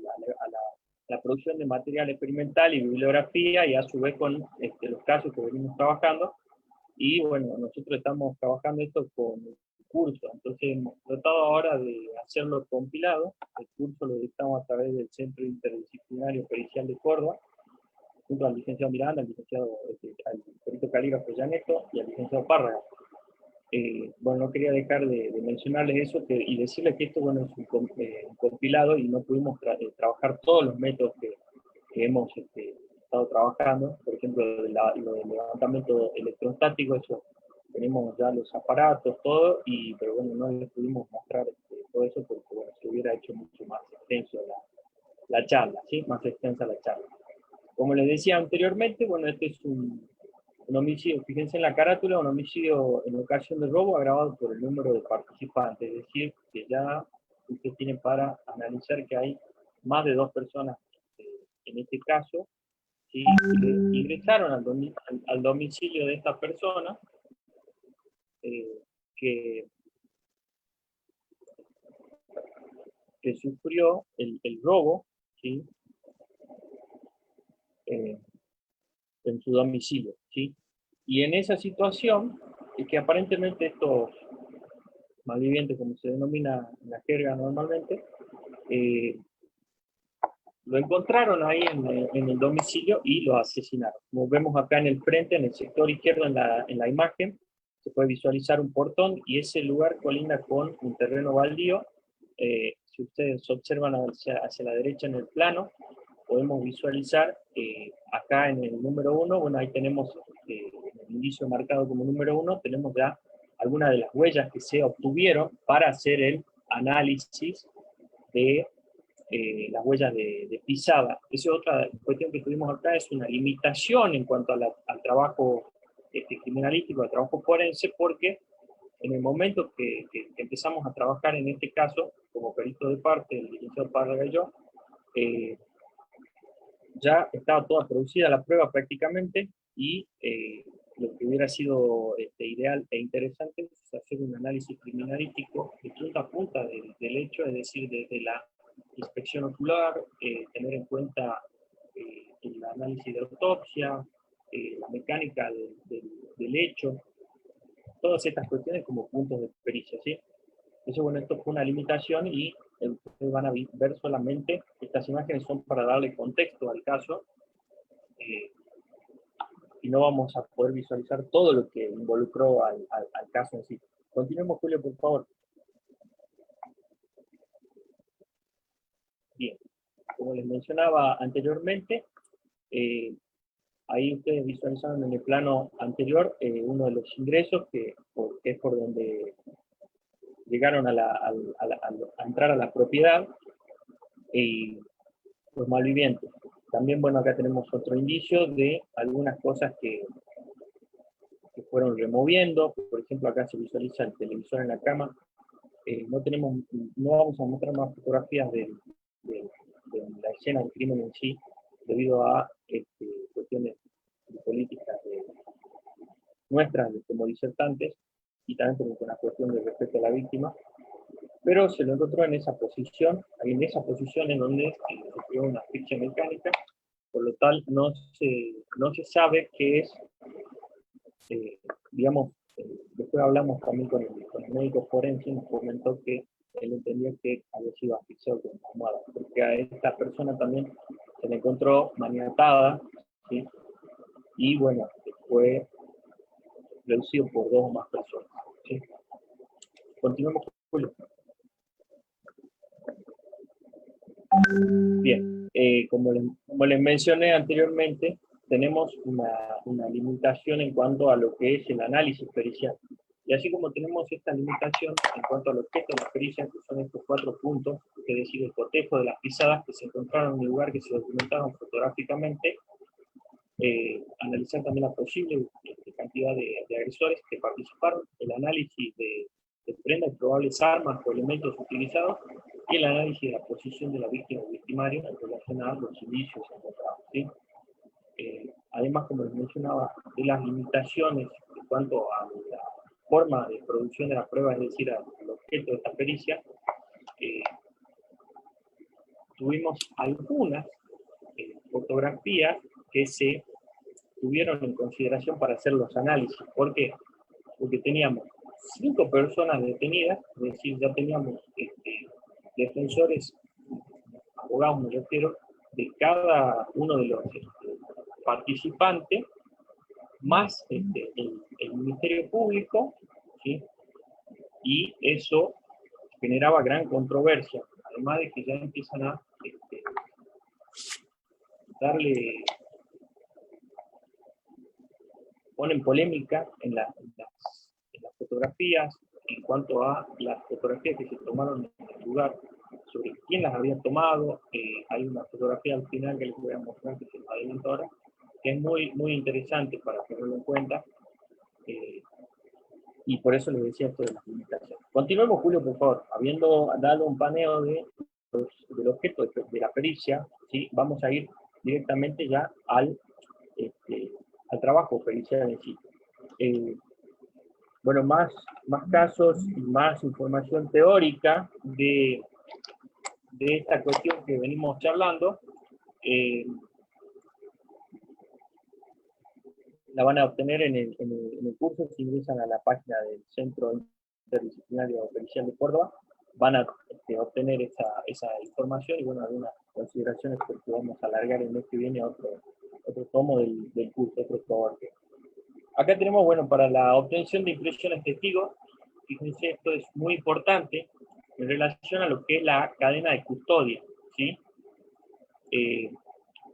la producción de material experimental y bibliografía, y a su vez con los casos que venimos trabajando. Y bueno, nosotros estamos trabajando esto con el curso, entonces hemos tratado ahora de hacerlo compilado. El curso lo dictamos a través del Centro Interdisciplinario Pericial de Córdoba, junto al licenciado Miranda, al licenciado al perito calígrafo Yaneto y al licenciado Párraga. Bueno, no quería dejar de mencionarles eso y decirles que esto, bueno, es un compilado y no pudimos trabajar todos los métodos que hemos estado trabajando. Por ejemplo, lo del levantamiento electrostático, eso tenemos ya los aparatos, todo, pero bueno, no les pudimos mostrar todo eso porque bueno, se hubiera hecho mucho más extenso la charla, ¿sí? Más extensa la charla. Como les decía anteriormente, bueno, este es un homicidio, fíjense en la carátula, un homicidio en ocasión de robo agravado por el número de participantes, es decir, que ya ustedes tienen para analizar que hay más de 2 personas en este caso, ¿sí? Que ingresaron al domicilio de esta persona, que sufrió el robo, ¿sí? En su domicilio, ¿sí? Y en esa situación, es que aparentemente estos malvivientes, como se denomina en la jerga normalmente, lo encontraron ahí en el domicilio y lo asesinaron. Como vemos acá en el frente, en el sector izquierdo en la imagen, se puede visualizar un portón y ese lugar colinda con un terreno baldío. Si ustedes observan hacia la derecha en el plano, podemos visualizar acá en el número 1, bueno, ahí tenemos el indicio marcado como número 1, tenemos ya algunas de las huellas que se obtuvieron para hacer el análisis de las huellas de pisada. Esa es otra cuestión que tuvimos acá, es una limitación en cuanto al trabajo criminalístico, al trabajo forense, porque en el momento que empezamos a trabajar en este caso, como perito de parte, el licenciado Párraga y yo, ya estaba toda producida la prueba prácticamente, y lo que hubiera sido ideal e interesante es hacer un análisis criminalístico de punta a punta del hecho, es decir, desde la inspección ocular, tener en cuenta el análisis de autopsia, la mecánica del hecho, todas estas cuestiones como puntos de pericia, ¿sí? Entonces, bueno, esto fue una limitación y ustedes van a ver solamente, estas imágenes son para darle contexto al caso, y no vamos a poder visualizar todo lo que involucró al caso en sí. Continuemos, Julio, por favor. Bien, como les mencionaba anteriormente, ahí ustedes visualizaron en el plano anterior uno de los ingresos que es por donde llegaron a entrar a la propiedad y los malvivientes. También, bueno, acá tenemos otro indicio de algunas cosas que fueron removiendo. Por ejemplo, acá se visualiza el televisor en la cama. No vamos a mostrar más fotografías de la escena del crimen en sí, debido a cuestiones políticas nuestras como disertantes, y también con la cuestión de respeto a la víctima. Pero se lo encontró en esa posición en donde se creó una asfixia mecánica, por lo tal no se sabe qué es digamos, después hablamos también con el médico forense y nos comentó que él entendía que había sido asfixiado con almohada, porque a esta persona también se le encontró maniatada, ¿sí? Y bueno, fue reducido por 2 o más personas, ¿sí? Continuamos con Julio. Bien, como les mencioné anteriormente, tenemos una limitación en cuanto a lo que es el análisis pericial. Y así como tenemos esta limitación en cuanto a lo que es la pericia, que son estos 4 puntos, es decir, el cotejo de las pisadas que se encontraron en el lugar, que se documentaron fotográficamente, analizar también la posible cantidad de agresores que participaron, el análisis de prendas y probables armas o elementos utilizados, y el análisis de la posición de la víctima o victimario en relación a los indicios encontrados, ¿sí? Además, como les mencionaba, de las limitaciones en cuanto a la forma de producción de la prueba, es decir, al objeto de esta pericia, tuvimos algunas fotografías que se tuvieron en consideración para hacer los análisis. ¿Por qué? Porque teníamos 5 personas detenidas, es decir, ya teníamos defensores, abogados me refiero, de cada uno de los participantes, más el Ministerio Público, ¿sí? Y eso generaba gran controversia, además de que ya empiezan a ponen polémica en las fotografías, en cuanto a las fotografías que se tomaron en el lugar, sobre quién las había tomado. Hay una fotografía al final que les voy a mostrar, que se me adelanta ahora, que es muy, muy interesante para tenerlo en cuenta, y por eso les decía esto de las limitaciones. Continuemos, Julio, por favor. Habiendo dado un paneo del objeto de la pericia, ¿sí? Vamos a ir directamente ya al trabajo pericial en sí. Bueno, más casos y más información teórica de esta cuestión que venimos charlando, la van a obtener en el curso. Si ingresan a la página del Centro Interdisciplinario Pericial de Córdoba, van a obtener esa información y, bueno, algunas consideraciones, porque vamos a alargar el mes que viene otro tomo del curso, otro cohorte. Acá tenemos, bueno, para la obtención de impresiones testigos, fíjense, esto es muy importante en relación a lo que es la cadena de custodia, ¿sí?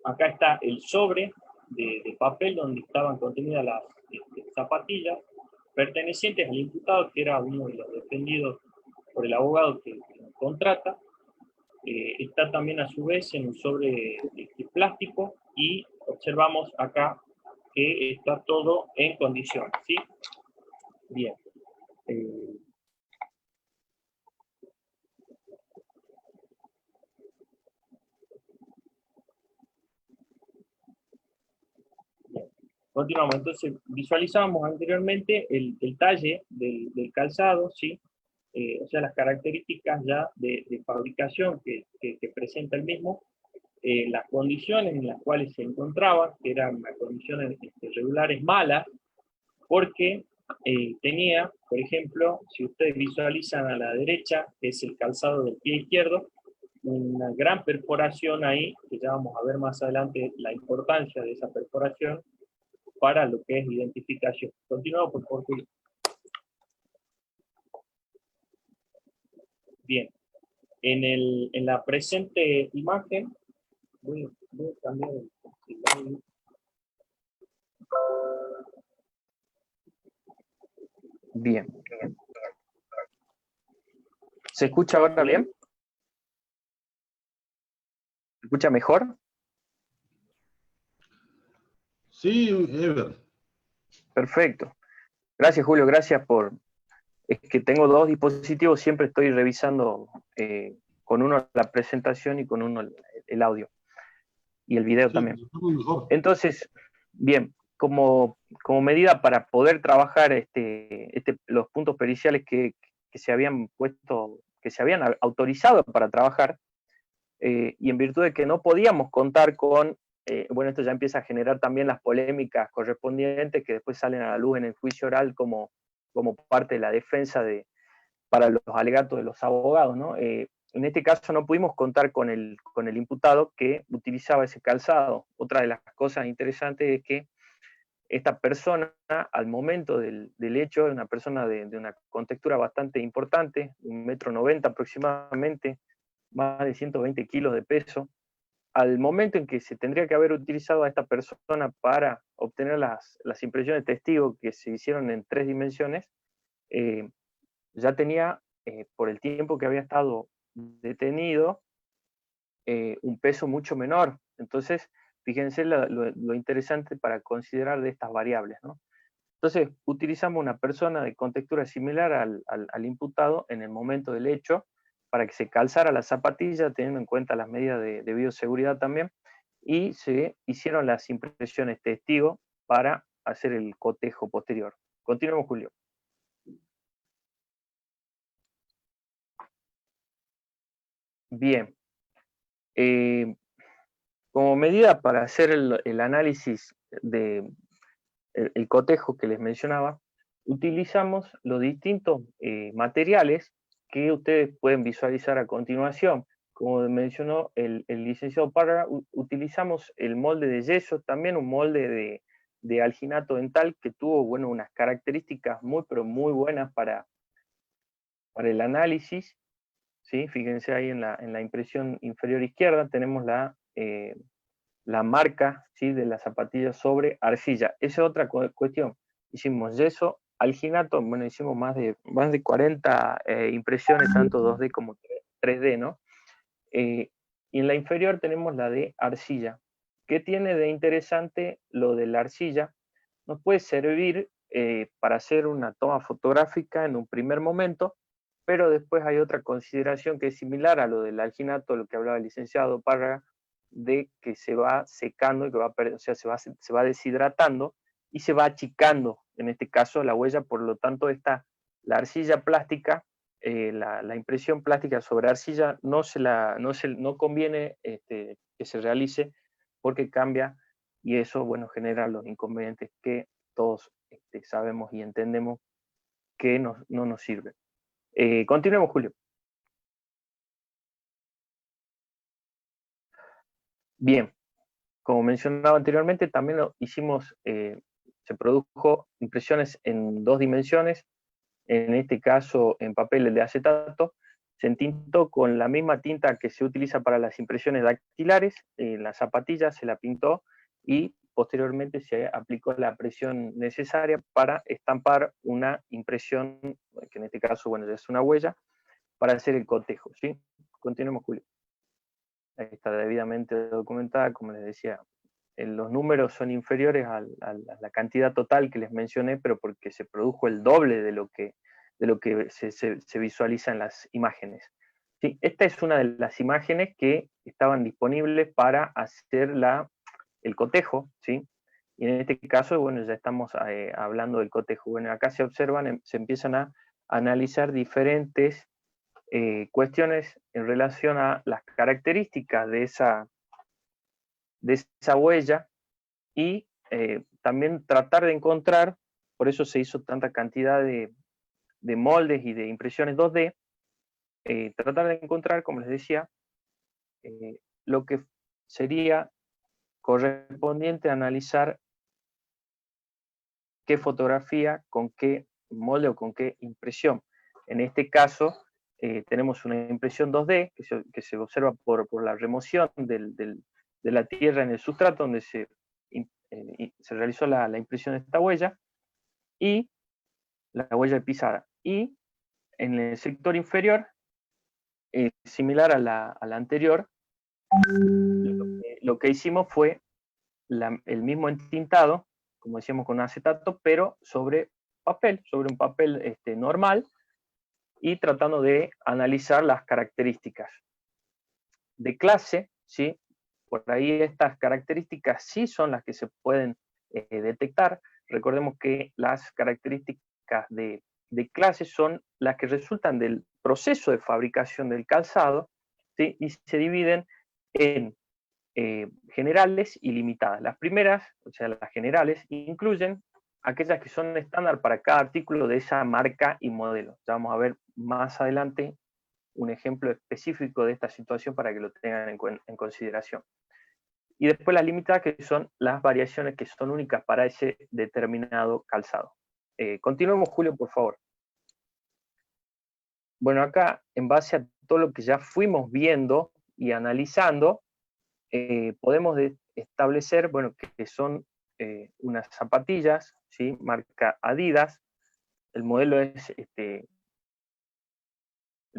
Acá está el sobre de papel donde estaban contenidas las zapatillas pertenecientes al imputado, que era uno de los defendidos por el abogado que contrata. Está también a su vez en un sobre plástico, y observamos acá que está todo en condiciones, ¿sí? Bien. Continuamos. Entonces, visualizábamos anteriormente el talle del calzado, ¿sí? O sea, las características ya de fabricación que presenta el mismo, las condiciones en las cuales se encontraba, que eran condiciones regulares malas, porque tenía, por ejemplo, si ustedes visualizan a la derecha, que es el calzado del pie izquierdo, una gran perforación ahí, que ya vamos a ver más adelante la importancia de esa perforación para lo que es identificación. Continuamos, por favor. Bien, en la presente imagen, voy a cambiar el slide. Bien. ¿Se escucha ahora bien? ¿Se escucha mejor? Sí, Ever. Perfecto. Gracias, Julio, gracias por... Es que tengo 2 dispositivos, siempre estoy revisando con uno la presentación y con uno el audio. Y el video, sí, también. Entonces, bien, como medida para poder trabajar los puntos periciales que se habían puesto, que se habían autorizado para trabajar, y en virtud de que no podíamos contar con bueno, esto ya empieza a generar también las polémicas correspondientes que después salen a la luz en el juicio oral como parte de la defensa para los alegatos de los abogados, ¿no? En este caso no pudimos contar con el imputado que utilizaba ese calzado. Otra de las cosas interesantes es que esta persona, al momento del hecho, es una persona de una contextura bastante importante, 1,90 m aproximadamente, más de 120 kilos de peso. Al momento en que se tendría que haber utilizado a esta persona para obtener las impresiones de testigo que se hicieron en 3 dimensiones, ya tenía, por el tiempo que había estado detenido, un peso mucho menor. Entonces, fíjense lo interesante para considerar de estas variables, ¿no? Entonces, utilizamos una persona de contextura similar al imputado en el momento del hecho, para que se calzara la zapatilla, teniendo en cuenta las medidas de bioseguridad también, y se hicieron las impresiones testigo para hacer el cotejo posterior. Continuemos, Julio. Bien. Como medida para hacer el análisis del cotejo que les mencionaba, utilizamos los distintos materiales que ustedes pueden visualizar a continuación. Como mencionó el licenciado Parra, utilizamos el molde de yeso, también un molde de alginato dental que tuvo, bueno, unas características pero muy buenas para el análisis. ¿Sí? Fíjense ahí en la impresión inferior izquierda tenemos la marca, ¿sí?, de la zapatilla sobre arcilla. Esa es otra cuestión. Hicimos yeso, alginato, bueno, hicimos más de 40 impresiones, tanto 2D como 3D, ¿no? Y en la inferior tenemos la de arcilla. ¿Qué tiene de interesante lo de la arcilla? Nos puede servir para hacer una toma fotográfica en un primer momento, pero después hay otra consideración que es similar a lo del alginato, lo que hablaba el licenciado Parra, de que se va secando, y que o sea, se va deshidratando y se va achicando, en este caso, la huella. Por lo tanto, la arcilla plástica, la impresión plástica sobre arcilla no conviene que se realice, porque cambia, y eso, bueno, genera los inconvenientes que todos sabemos y entendemos que no nos sirven. Continuemos, Julio. Bien, como mencionaba anteriormente, también se produjo impresiones en 2 dimensiones, en este caso en papel de acetato. Se entintó con la misma tinta que se utiliza para las impresiones dactilares, la zapatilla se la pintó y posteriormente se aplicó la presión necesaria para estampar una impresión, que en este caso, bueno, ya es una huella, para hacer el cotejo, ¿sí? Continuemos, Julio. Ahí está debidamente documentada, como les decía. Los números son inferiores a la cantidad total que les mencioné, pero porque se produjo el doble de lo que se visualiza en las imágenes. ¿Sí? Esta es una de las imágenes que estaban disponibles para hacer el cotejo, ¿sí? Y en este caso, bueno, ya estamos hablando del cotejo. Bueno, acá se observan, se empiezan a analizar diferentes cuestiones en relación a las características de esa huella, y también tratar de encontrar, por eso se hizo tanta cantidad de moldes y de impresiones 2D, tratar de encontrar, como les decía, lo que sería correspondiente a analizar qué fotografía, con qué molde o con qué impresión. En este caso, tenemos una impresión 2D que se observa por la remoción de la tierra en el sustrato, donde se realizó la impresión de esta huella, y la huella de pisada. Y en el sector inferior, similar a la anterior, lo que hicimos fue el mismo entintado, como decíamos con acetato, pero sobre un papel normal, y tratando de analizar las características de clase, ¿sí? Por ahí estas características sí son las que se pueden detectar. Recordemos que las características de clase son las que resultan del proceso de fabricación del calzado, ¿sí? Y se dividen en generales y limitadas. Las primeras, o sea, las generales, incluyen aquellas que son estándar para cada artículo de esa marca y modelo. Ya vamos a ver más adelante un ejemplo específico de esta situación para que lo tengan en consideración. Y después las limitadas, que son las variaciones que son únicas para ese determinado calzado. Continuemos, Julio, por favor. Bueno, acá, en base a todo lo que ya fuimos viendo y analizando, podemos establecer, bueno, que son unas zapatillas, ¿sí? Marca Adidas. El modelo es el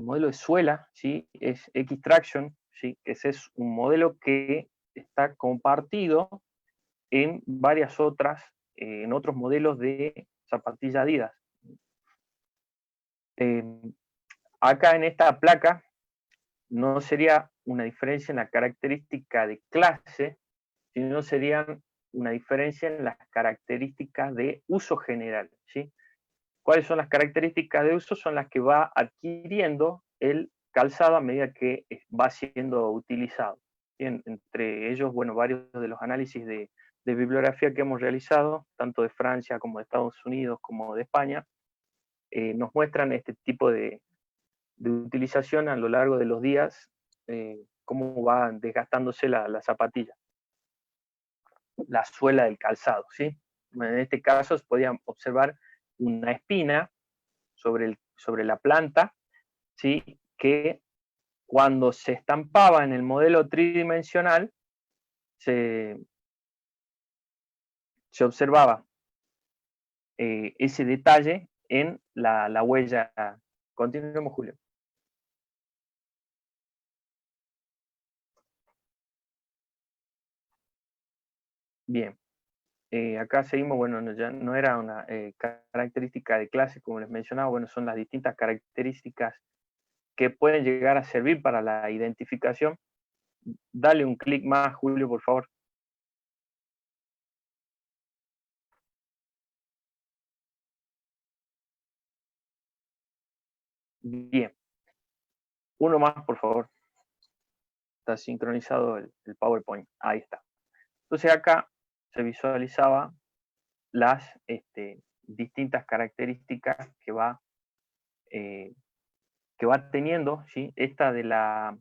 modelo de suela, ¿sí? Es X-Traction, ¿sí? Ese es un modelo que está compartido en varias otras, en otros modelos de zapatilla Adidas. Acá en esta placa no sería una diferencia en la característica de clase, sino serían una diferencia en las características de uso general, ¿sí? ¿Cuáles son las características de uso? Son las que va adquiriendo el calzado a medida que va siendo utilizado. Entre ellos, bueno, varios de los análisis de bibliografía que hemos realizado, tanto de Francia como de Estados Unidos como de España, nos muestran este tipo de utilización a lo largo de los días, cómo va desgastándose la zapatilla, la suela del calzado, ¿sí? En este caso se podía observar una espina sobre la planta, ¿sí? Que cuando se estampaba en el modelo tridimensional, se observaba ese detalle en la huella. Continuemos, Julio. Bien. Acá seguimos, bueno, ya no era una característica de clase, como les mencionaba, bueno, son las distintas características que pueden llegar a servir para la identificación. Dale un clic más, Julio, por favor. Bien. Uno más, por favor. Está sincronizado el PowerPoint. Ahí está. Entonces acá se visualizaba las distintas características que va teniendo, ¿sí? Esta de la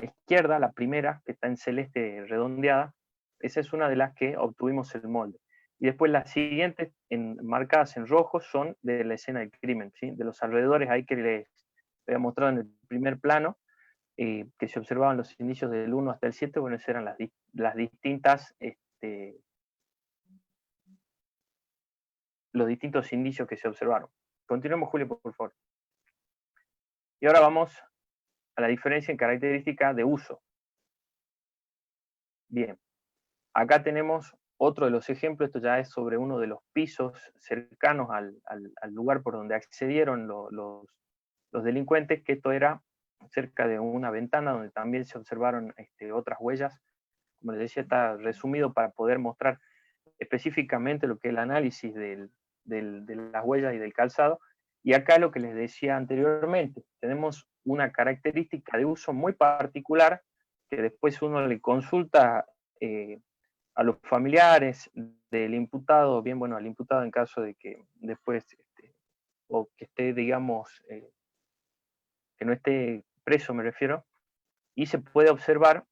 izquierda, la primera, que está en celeste redondeada, esa es una de las que obtuvimos el molde. Y después las siguientes, marcadas en rojo, son de la escena del crimen, ¿sí? De los alrededores, ahí que les había mostrado en el primer plano, que se observaban los indicios del 1 hasta el 7, bueno, esas eran las distintas, los distintos indicios que se observaron. Continuemos, Julio, por favor. Y ahora vamos a la diferencia en características de uso. Bien, acá tenemos otro de los ejemplos, esto ya es sobre uno de los pisos cercanos al lugar por donde accedieron los delincuentes, que esto era cerca de una ventana donde también se observaron otras huellas. Como les decía, está resumido para poder mostrar específicamente lo que es el análisis de las huellas y del calzado. Y acá lo que les decía anteriormente, tenemos una característica de uso muy particular que después uno le consulta a los familiares del imputado, bien, bueno, al imputado en caso de que después, o que esté, digamos, que no esté preso, me refiero, y se puede observar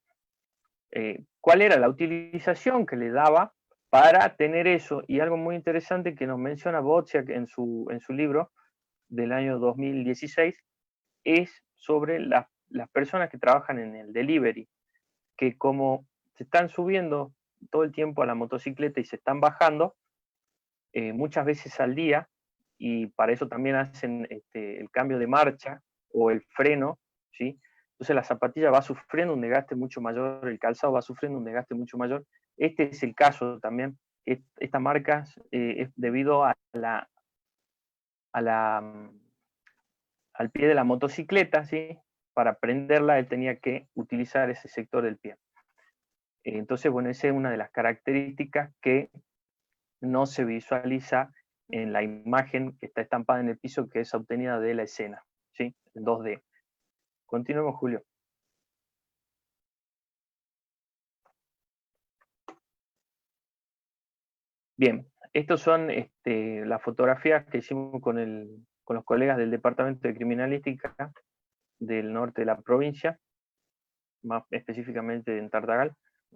cuál era la utilización que le daba para tener eso. Y algo muy interesante que nos menciona Wojciak en su libro del año 2016 es sobre las personas que trabajan en el delivery, que como se están subiendo todo el tiempo a la motocicleta y se están bajando muchas veces al día, y para eso también hacen el cambio de marcha o el freno, ¿sí? Entonces la zapatilla va sufriendo un desgaste mucho mayor, el calzado va sufriendo un desgaste mucho mayor. Este es el caso también. Esta marca es debido al pie de la motocicleta, ¿sí? Para prenderla él tenía que utilizar ese sector del pie. Entonces, bueno, esa es una de las características que no se visualiza en la imagen que está estampada en el piso, que es obtenida de la escena, ¿sí? En 2D. Continuemos, Julio. Bien, estos son las fotografías que hicimos con los colegas del Departamento de Criminalística del norte de la provincia, más específicamente en Tartagal.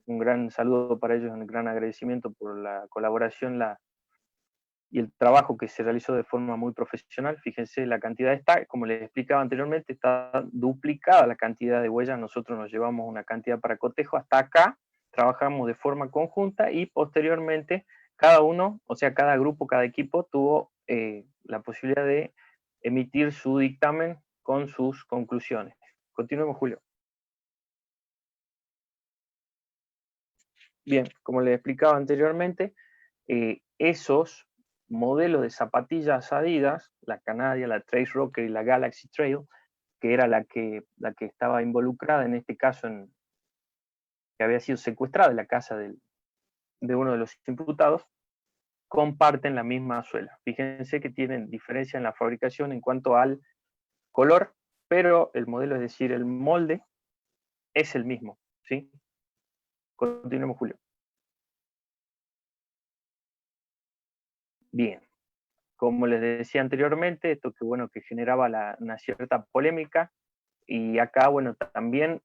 Un gran saludo para ellos, un gran agradecimiento por la colaboración y el trabajo que se realizó de forma muy profesional. Fíjense, la cantidad está, como les explicaba anteriormente, está duplicada la cantidad de huellas. Nosotros nos llevamos una cantidad para cotejo. Hasta acá trabajamos de forma conjunta y posteriormente cada uno, o sea, cada grupo, cada equipo tuvo la posibilidad de emitir su dictamen con sus conclusiones. Continuemos, Julio. Bien, como les explicaba anteriormente, esos modelos de zapatillas Adidas, la Canadia, la Trace Rocker y la Galaxy Trail, que era la que estaba involucrada en este caso, que había sido secuestrada en la casa de uno de los imputados, comparten la misma suela. Fíjense que tienen diferencia en la fabricación en cuanto al color, pero el modelo, es decir, el molde, es el mismo, ¿sí? Continuemos, Julio. Bien, como les decía anteriormente, esto que generaba una cierta polémica, y acá, bueno, también,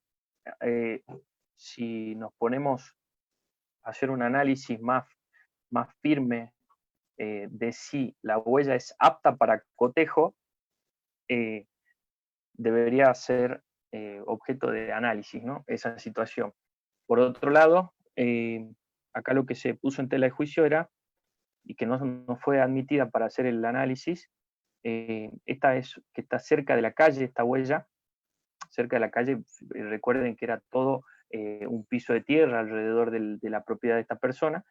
si nos ponemos a hacer un análisis más firme de si la huella es apta para cotejo, debería ser objeto de análisis, ¿no? Esa situación. Por otro lado, acá lo que se puso en tela de juicio era, y que no fue admitida para hacer el análisis, esta es que está cerca de la calle, esta huella, cerca de la calle. Recuerden que era todo un piso de tierra alrededor de la propiedad de esta persona.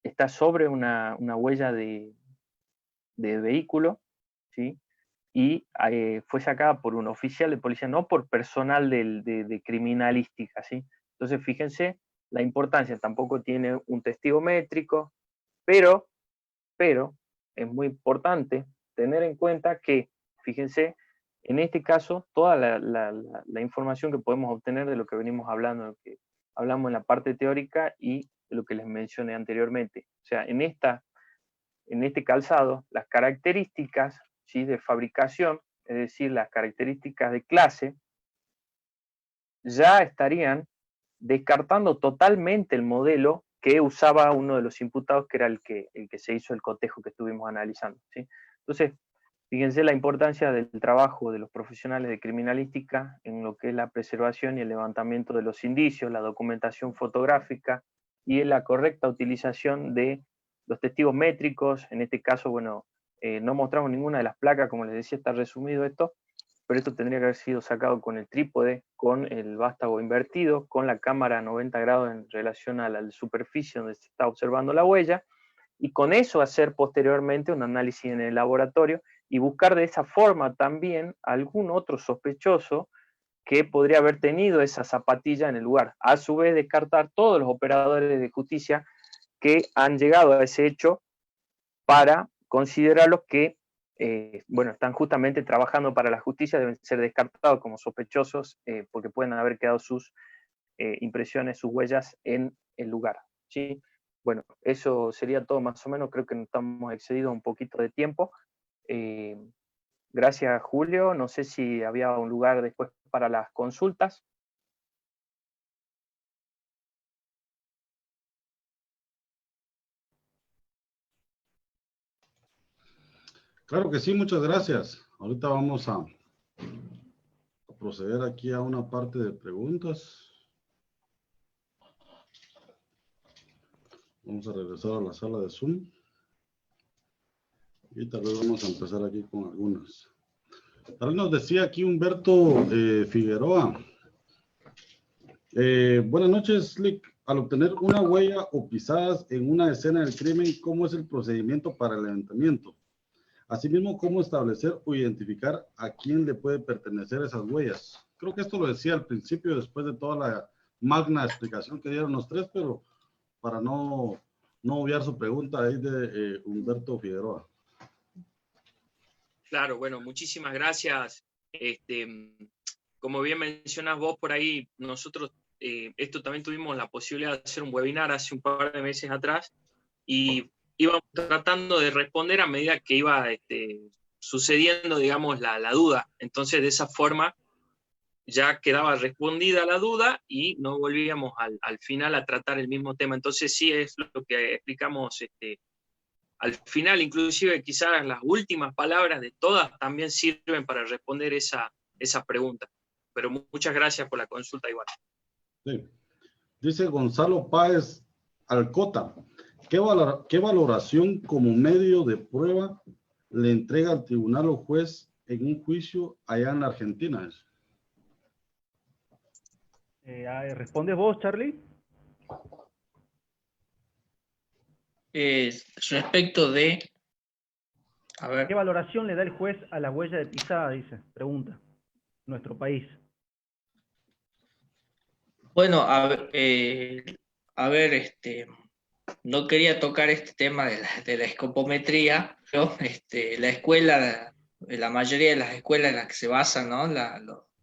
Está sobre una huella de vehículo, ¿sí? Y fue sacada por un oficial de policía, no por personal de criminalística, ¿sí? Entonces, fíjense la importancia. Tampoco tiene un testigo métrico, pero es muy importante tener en cuenta que, fíjense, en este caso, toda la información que podemos obtener de lo que venimos hablando, de lo que hablamos en la parte teórica y de lo que les mencioné anteriormente. O sea, en este calzado, las características, ¿sí?, de fabricación, es decir, las características de clase, ya estarían descartando totalmente el modelo que usaba uno de los imputados, que era el que se hizo el cotejo que estuvimos analizando, ¿sí? Entonces, fíjense la importancia del trabajo de los profesionales de criminalística en lo que es la preservación y el levantamiento de los indicios, la documentación fotográfica y en la correcta utilización de los testigos métricos. En este caso, bueno, no mostramos ninguna de las placas, como les decía, está resumido esto, pero esto tendría que haber sido sacado con el trípode, con el vástago invertido, con la cámara a 90 grados en relación a la superficie donde se está observando la huella, y con eso hacer posteriormente un análisis en el laboratorio y buscar de esa forma también algún otro sospechoso que podría haber tenido esa zapatilla en el lugar. A su vez, descartar todos los operadores de justicia que han llegado a ese hecho para considerarlos que bueno, están justamente trabajando para la justicia, deben ser descartados como sospechosos porque pueden haber quedado sus impresiones, sus huellas en el lugar, ¿sí? Bueno, eso sería todo más o menos. Creo que nos estamos excedidos un poquito de tiempo. Gracias, Julio. No sé si había un lugar después para las consultas. Claro que sí, muchas gracias. Ahorita vamos a proceder aquí a una parte de preguntas. Vamos a regresar a la sala de Zoom. Y tal vez vamos a empezar aquí con algunas. Tal vez nos decía aquí Humberto Figueroa. Buenas noches, Slick. Al obtener una huella o pisadas en una escena del crimen, ¿cómo es el procedimiento para el levantamiento? Asimismo, ¿cómo establecer o identificar a quién le puede pertenecer esas huellas? Creo que esto lo decía al principio, después de toda la magna explicación que dieron los tres, pero para no obviar su pregunta ahí de Humberto Figueroa. Claro, bueno, muchísimas gracias. Como bien mencionas vos por ahí, nosotros esto también tuvimos la posibilidad de hacer un webinar hace un par de meses atrás, y íbamos tratando de responder a medida que iba sucediendo, digamos, la duda. Entonces, de esa forma, ya quedaba respondida la duda y no volvíamos al final a tratar el mismo tema. Entonces, sí es lo que explicamos al final, inclusive quizás las últimas palabras de todas también sirven para responder esa pregunta. Pero muchas gracias por la consulta igual. Sí. Dice Gonzalo Páez Alcota, ¿qué valoración como medio de prueba le entrega al tribunal o juez en un juicio allá en la Argentina? ¿Respondes vos, Charlie? Respecto de... A ver. ¿Qué valoración le da el juez a la huella de pisada? Dice, pregunta. Nuestro país. Bueno, a ver, no quería tocar este tema de la escopometría, pero la escuela, la mayoría de las escuelas en las que se basan, ¿no?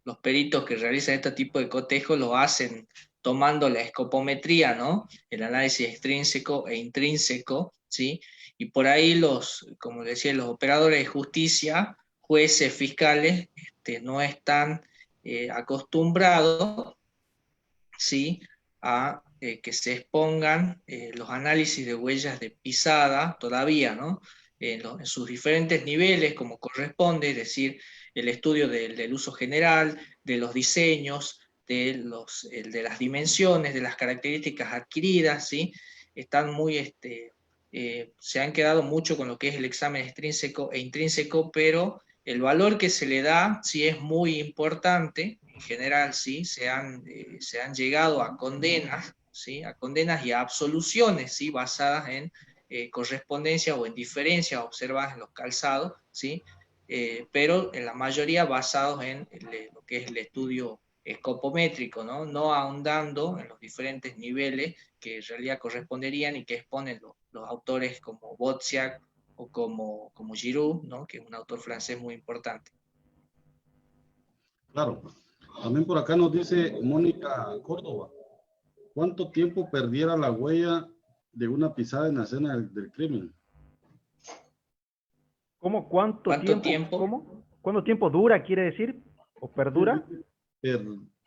Los peritos que realizan este tipo de cotejos lo hacen tomando la escopometría, ¿no? El análisis extrínseco e intrínseco, ¿sí? Y por ahí como decía, los operadores de justicia, jueces, fiscales, no están acostumbrados, ¿sí? A que se expongan los análisis de huellas de pisada todavía, ¿no? En sus diferentes niveles, como corresponde, es decir, el estudio del uso general, de los diseños, de las dimensiones, de las características adquiridas, ¿sí? Están muy, se han quedado mucho con lo que es el examen extrínseco e intrínseco, pero el valor que se le da sí es muy importante. En general, sí, se han llegado a condenas, ¿sí? A condenas y a absoluciones, ¿sí? Basadas en correspondencia o en diferencias observadas en los calzados, ¿sí? Pero en la mayoría basados en lo que es el estudio escopométrico, ¿no? No ahondando en los diferentes niveles que en realidad corresponderían y que exponen los autores como Wozniak o como Giroux, ¿no? Que es un autor francés muy importante. Claro. También por acá nos dice Mónica Córdoba, ¿cuánto tiempo perdiera la huella de una pisada en la escena del crimen? ¿Cómo? ¿Cuánto tiempo? ¿Cómo? ¿Cuánto tiempo dura, quiere decir? ¿O perdura?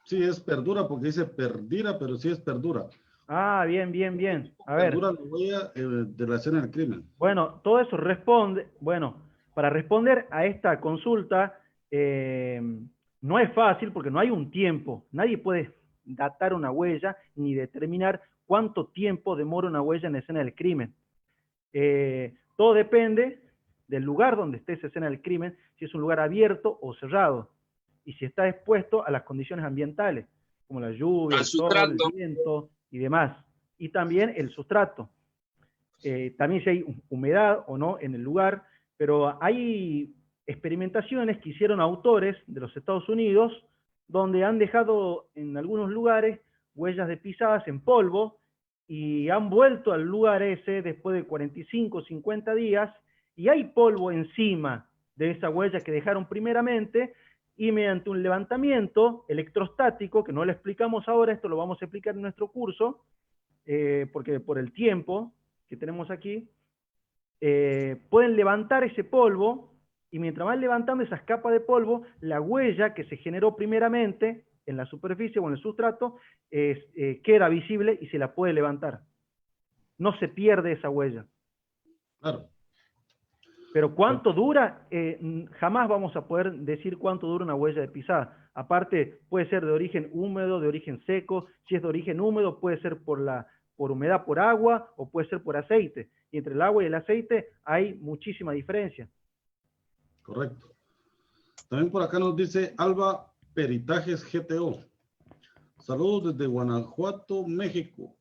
Sí, es perdura porque dice perdira, pero sí es perdura. Ah, bien, bien, bien. A ver. Perdura la huella de la escena del crimen. Bueno, todo eso responde, bueno, para responder a esta consulta, no es fácil porque no hay un tiempo. Nadie puede datar una huella ni determinar cuánto tiempo demora una huella en la escena del crimen. Todo depende del lugar donde esté esa escena del crimen, si es un lugar abierto o cerrado, y si está expuesto a las condiciones ambientales, como la lluvia, el sol, el viento y demás. Y también el sustrato. También si hay humedad o no en el lugar, pero hay experimentaciones que hicieron autores de los Estados Unidos, donde han dejado en algunos lugares huellas de pisadas en polvo, y han vuelto al lugar ese después de 45, 50 días, y hay polvo encima de esa huella que dejaron primeramente, y mediante un levantamiento electrostático, que no lo explicamos ahora, esto lo vamos a explicar en nuestro curso, porque por el tiempo que tenemos aquí, pueden levantar ese polvo, y mientras van levantando esas capas de polvo, la huella que se generó primeramente en la superficie o en el sustrato queda visible y se la puede levantar. No se pierde esa huella. Claro. Pero ¿cuánto dura? Jamás vamos a poder decir cuánto dura una huella de pisada. Aparte, puede ser de origen húmedo, de origen seco. Si es de origen húmedo, puede ser por humedad, por agua, o puede ser por aceite. Y entre el agua y el aceite hay muchísima diferencia. Correcto. También por acá nos dice Alba Peritajes GTO. Saludos desde Guanajuato, México.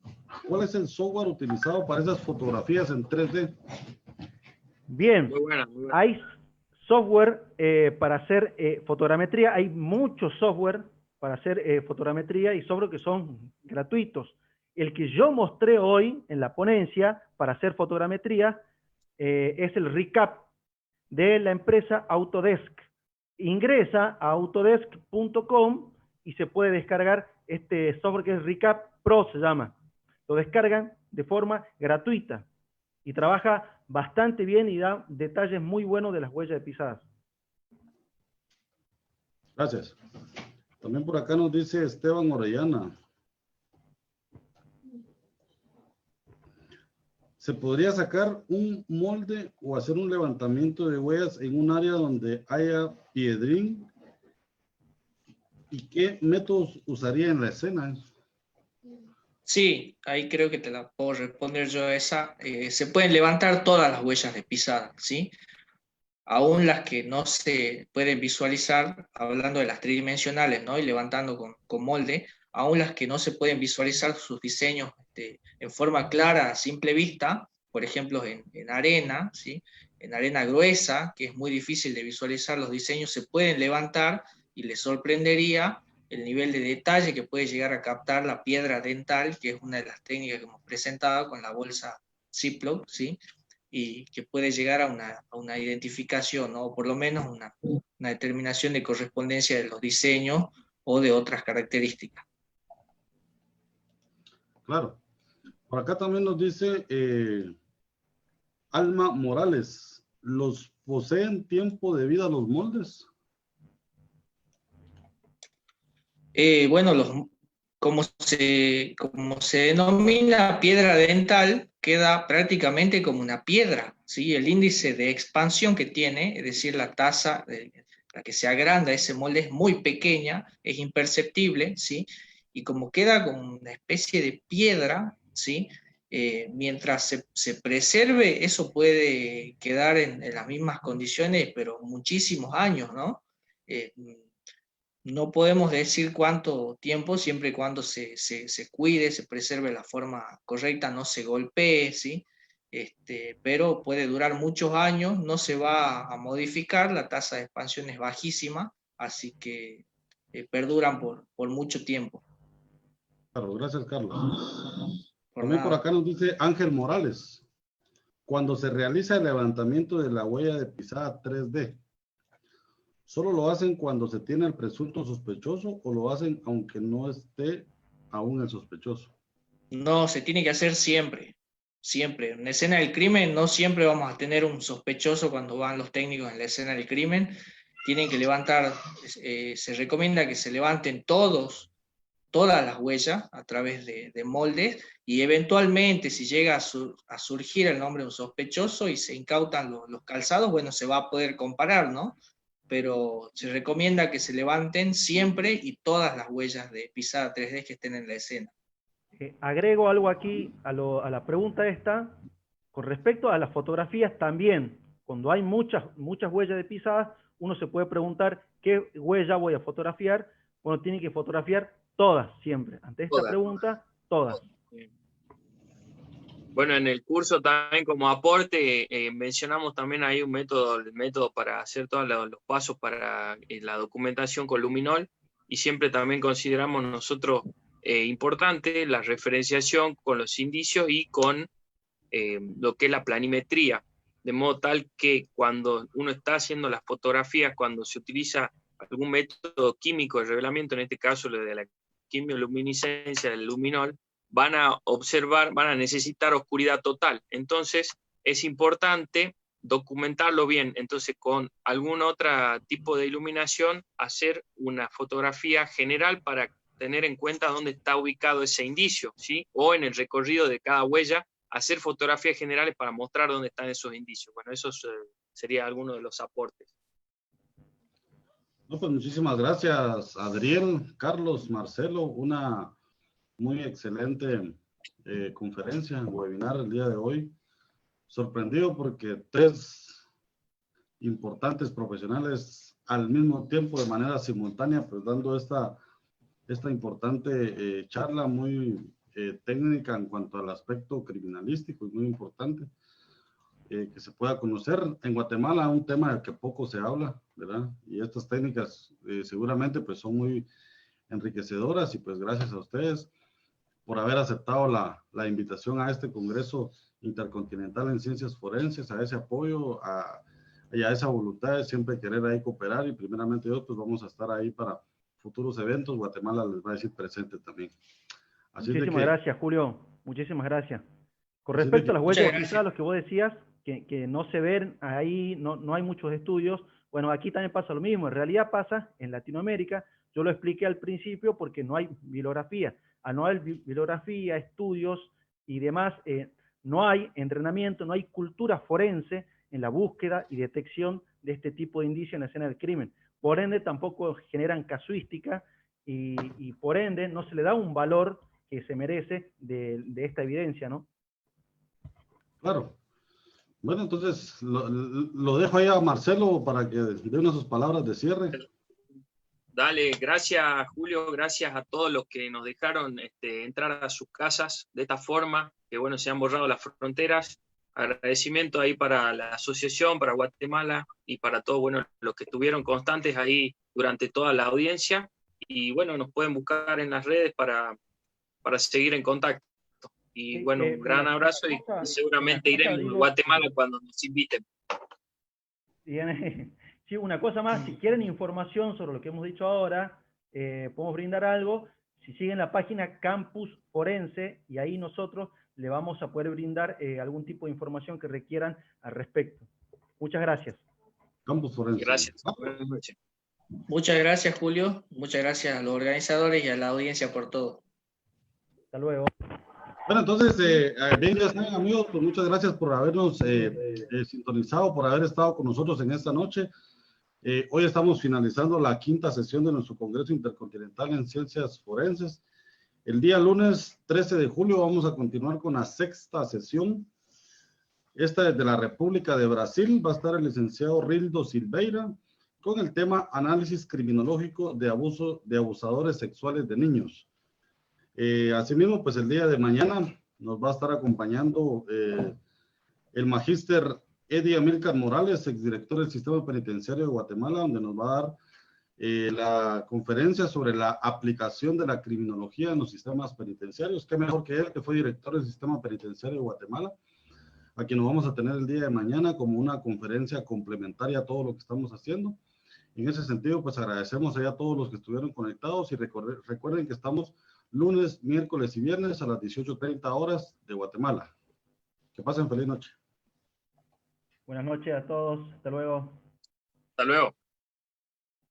¿Cuál es el software utilizado para esas fotografías en 3D? Bien, muy buena. Hay software para hacer fotogrametría. Hay mucho software para hacer fotogrametría y software que son gratuitos. El que yo mostré hoy en la ponencia para hacer fotogrametría es el recap de la empresa Autodesk. Ingresa a autodesk.com y se puede descargar este software que es Recap Pro, se llama. Lo descargan de forma gratuita y trabaja bastante bien y da detalles muy buenos de las huellas de pisadas. Gracias. También por acá nos dice Esteban Orellana. ¿Se podría sacar un molde o hacer un levantamiento de huellas en un área donde haya piedrín? ¿Y qué métodos usaría en la escena? Sí, ahí creo que te la puedo responder yo esa. Se pueden levantar todas las huellas de pisada, ¿sí? Aún las que no se pueden visualizar, hablando de las tridimensionales, ¿no? Y levantando con molde, aún las que no se pueden visualizar sus diseños en forma clara, a simple vista, por ejemplo en arena, ¿sí? En arena gruesa, que es muy difícil de visualizar los diseños, se pueden levantar y les sorprendería el nivel de detalle que puede llegar a captar la piedra dental, que es una de las técnicas que hemos presentado con la bolsa Ziploc, ¿sí? Y que puede llegar a una identificación, ¿no? O por lo menos una determinación de correspondencia de los diseños o de otras características. Claro. Por acá también nos dice Alma Morales, ¿los poseen tiempo de vida los moldes? Bueno, como se denomina piedra dental, queda prácticamente como una piedra, ¿sí? El índice de expansión que tiene, es decir, la tasa de la que se agranda ese molde es muy pequeña, es imperceptible, ¿sí? Y como queda como una especie de piedra, ¿sí? Mientras se preserve, eso puede quedar en las mismas condiciones, pero muchísimos años, ¿no? No podemos decir cuánto tiempo, siempre y cuando se cuide, se preserve la forma correcta, no se golpee, ¿sí? Pero puede durar muchos años, no se va a modificar, la tasa de expansión es bajísima, así que perduran por mucho tiempo. Claro, gracias, Carlos. Por También por nada. acá nos dice Ángel Morales, cuando se realiza el levantamiento de la huella de pisada 3D, ¿solo lo hacen cuando se tiene el presunto sospechoso o lo hacen aunque no esté aún el sospechoso? No, se tiene que hacer siempre, siempre. En la escena del crimen no siempre vamos a tener un sospechoso cuando van los técnicos en la escena del crimen. Tienen que levantar, se recomienda que se levanten todas las huellas a través de moldes y eventualmente si llega a surgir el nombre de un sospechoso y se incautan los calzados, bueno, se va a poder comparar, ¿no? Pero se recomienda que se levanten siempre y todas las huellas de pisada 3D que estén en la escena. Agrego algo aquí a la pregunta esta, con respecto a las fotografías también, cuando hay muchas huellas de pisadas, uno se puede preguntar qué huella voy a fotografiar. Bueno, tiene que fotografiar todas siempre. Ante esta pregunta, todas. Bueno, en el curso también como aporte mencionamos también ahí el método para hacer todos los pasos para la documentación con luminol, y siempre también consideramos nosotros importante la referenciación con los indicios y con lo que es la planimetría, de modo tal que cuando uno está haciendo las fotografías, cuando se utiliza algún método químico de revelamiento, en este caso lo de la quimioluminiscencia del luminol, van a necesitar oscuridad total. Entonces es importante documentarlo bien. Entonces con algún otro tipo de iluminación hacer una fotografía general para tener en cuenta dónde está ubicado ese indicio, ¿sí? O en el recorrido de cada huella, hacer fotografías generales para mostrar dónde están esos indicios. Bueno, eso sería alguno de los aportes. No, pues muchísimas gracias, Adriel, Carlos, Marcelo, una muy excelente conferencia, webinar el día de hoy. Sorprendido porque 3 importantes profesionales al mismo tiempo, de manera simultánea, pues dando esta importante charla muy técnica en cuanto al aspecto criminalístico y muy importante que se pueda conocer. En Guatemala un tema del que poco se habla, ¿verdad? Y estas técnicas seguramente pues son muy enriquecedoras, y pues gracias a ustedes por haber aceptado la invitación a este Congreso Intercontinental en Ciencias Forenses, a ese apoyo, y a esa voluntad de siempre querer ahí cooperar, y primeramente Dios, pues vamos a estar ahí para futuros eventos, Guatemala les va a decir presente también. Así Muchísimas gracias, Julio. Muchísimas gracias. Con Así respecto de a las que- huellas de Muchas pisada, lo que vos decías, que no se ven ahí, no hay muchos estudios. Bueno, aquí también pasa lo mismo. En realidad pasa en Latinoamérica. Yo lo expliqué al principio porque no hay bibliografía. Al no haber bibliografía, estudios y demás, no hay entrenamiento, no hay cultura forense en la búsqueda y detección de este tipo de indicios en la escena del crimen. Por ende, tampoco generan casuística y por ende no se le da un valor que se merece de esta evidencia, ¿no? Claro. Bueno, entonces lo dejo ahí a Marcelo para que dé unas sus palabras de cierre. Dale, gracias Julio, gracias a todos los que nos dejaron entrar a sus casas de esta forma, que bueno, se han borrado las fronteras. Agradecimiento ahí para la asociación, para Guatemala y para todos, bueno, los que estuvieron constantes ahí durante toda la audiencia. Y bueno, nos pueden buscar en las redes para seguir en contacto. Y bueno, un gran Mira, abrazo y seguramente iremos a Guatemala cuando nos inviten. Bien, sí, una cosa más, si quieren información sobre lo que hemos dicho ahora, podemos brindar algo. Si siguen la página Campus Forense, y ahí nosotros le vamos a poder brindar algún tipo de información que requieran al respecto. Muchas gracias. Campus Forense. Gracias. Buenas noches. Muchas gracias, Julio. Muchas gracias a los organizadores y a la audiencia por todo. Hasta luego. Bueno, entonces, bien, ya saben, amigos, pues muchas gracias por habernos sintonizado, por haber estado con nosotros en esta noche. Hoy estamos finalizando la quinta sesión de nuestro Congreso Intercontinental en Ciencias Forenses. El día lunes 13 de julio vamos a continuar con la sexta sesión. Esta es de la República de Brasil. Va a estar el licenciado Rildo Silveira con el tema Análisis Criminológico de abusadores sexuales de niños. Asimismo, pues el día de mañana nos va a estar acompañando el magíster Eddie Amílcar Morales, exdirector del Sistema Penitenciario de Guatemala, donde nos va a dar la conferencia sobre la aplicación de la criminología en los sistemas penitenciarios. Qué mejor que él, que fue director del Sistema Penitenciario de Guatemala, a quien nos vamos a tener el día de mañana como una conferencia complementaria a todo lo que estamos haciendo. En ese sentido, pues agradecemos a todos los que estuvieron conectados y recuerden que estamos lunes, miércoles y viernes a las 18:30 horas de Guatemala. Que pasen feliz noche. Buenas noches a todos. Hasta luego. Hasta luego.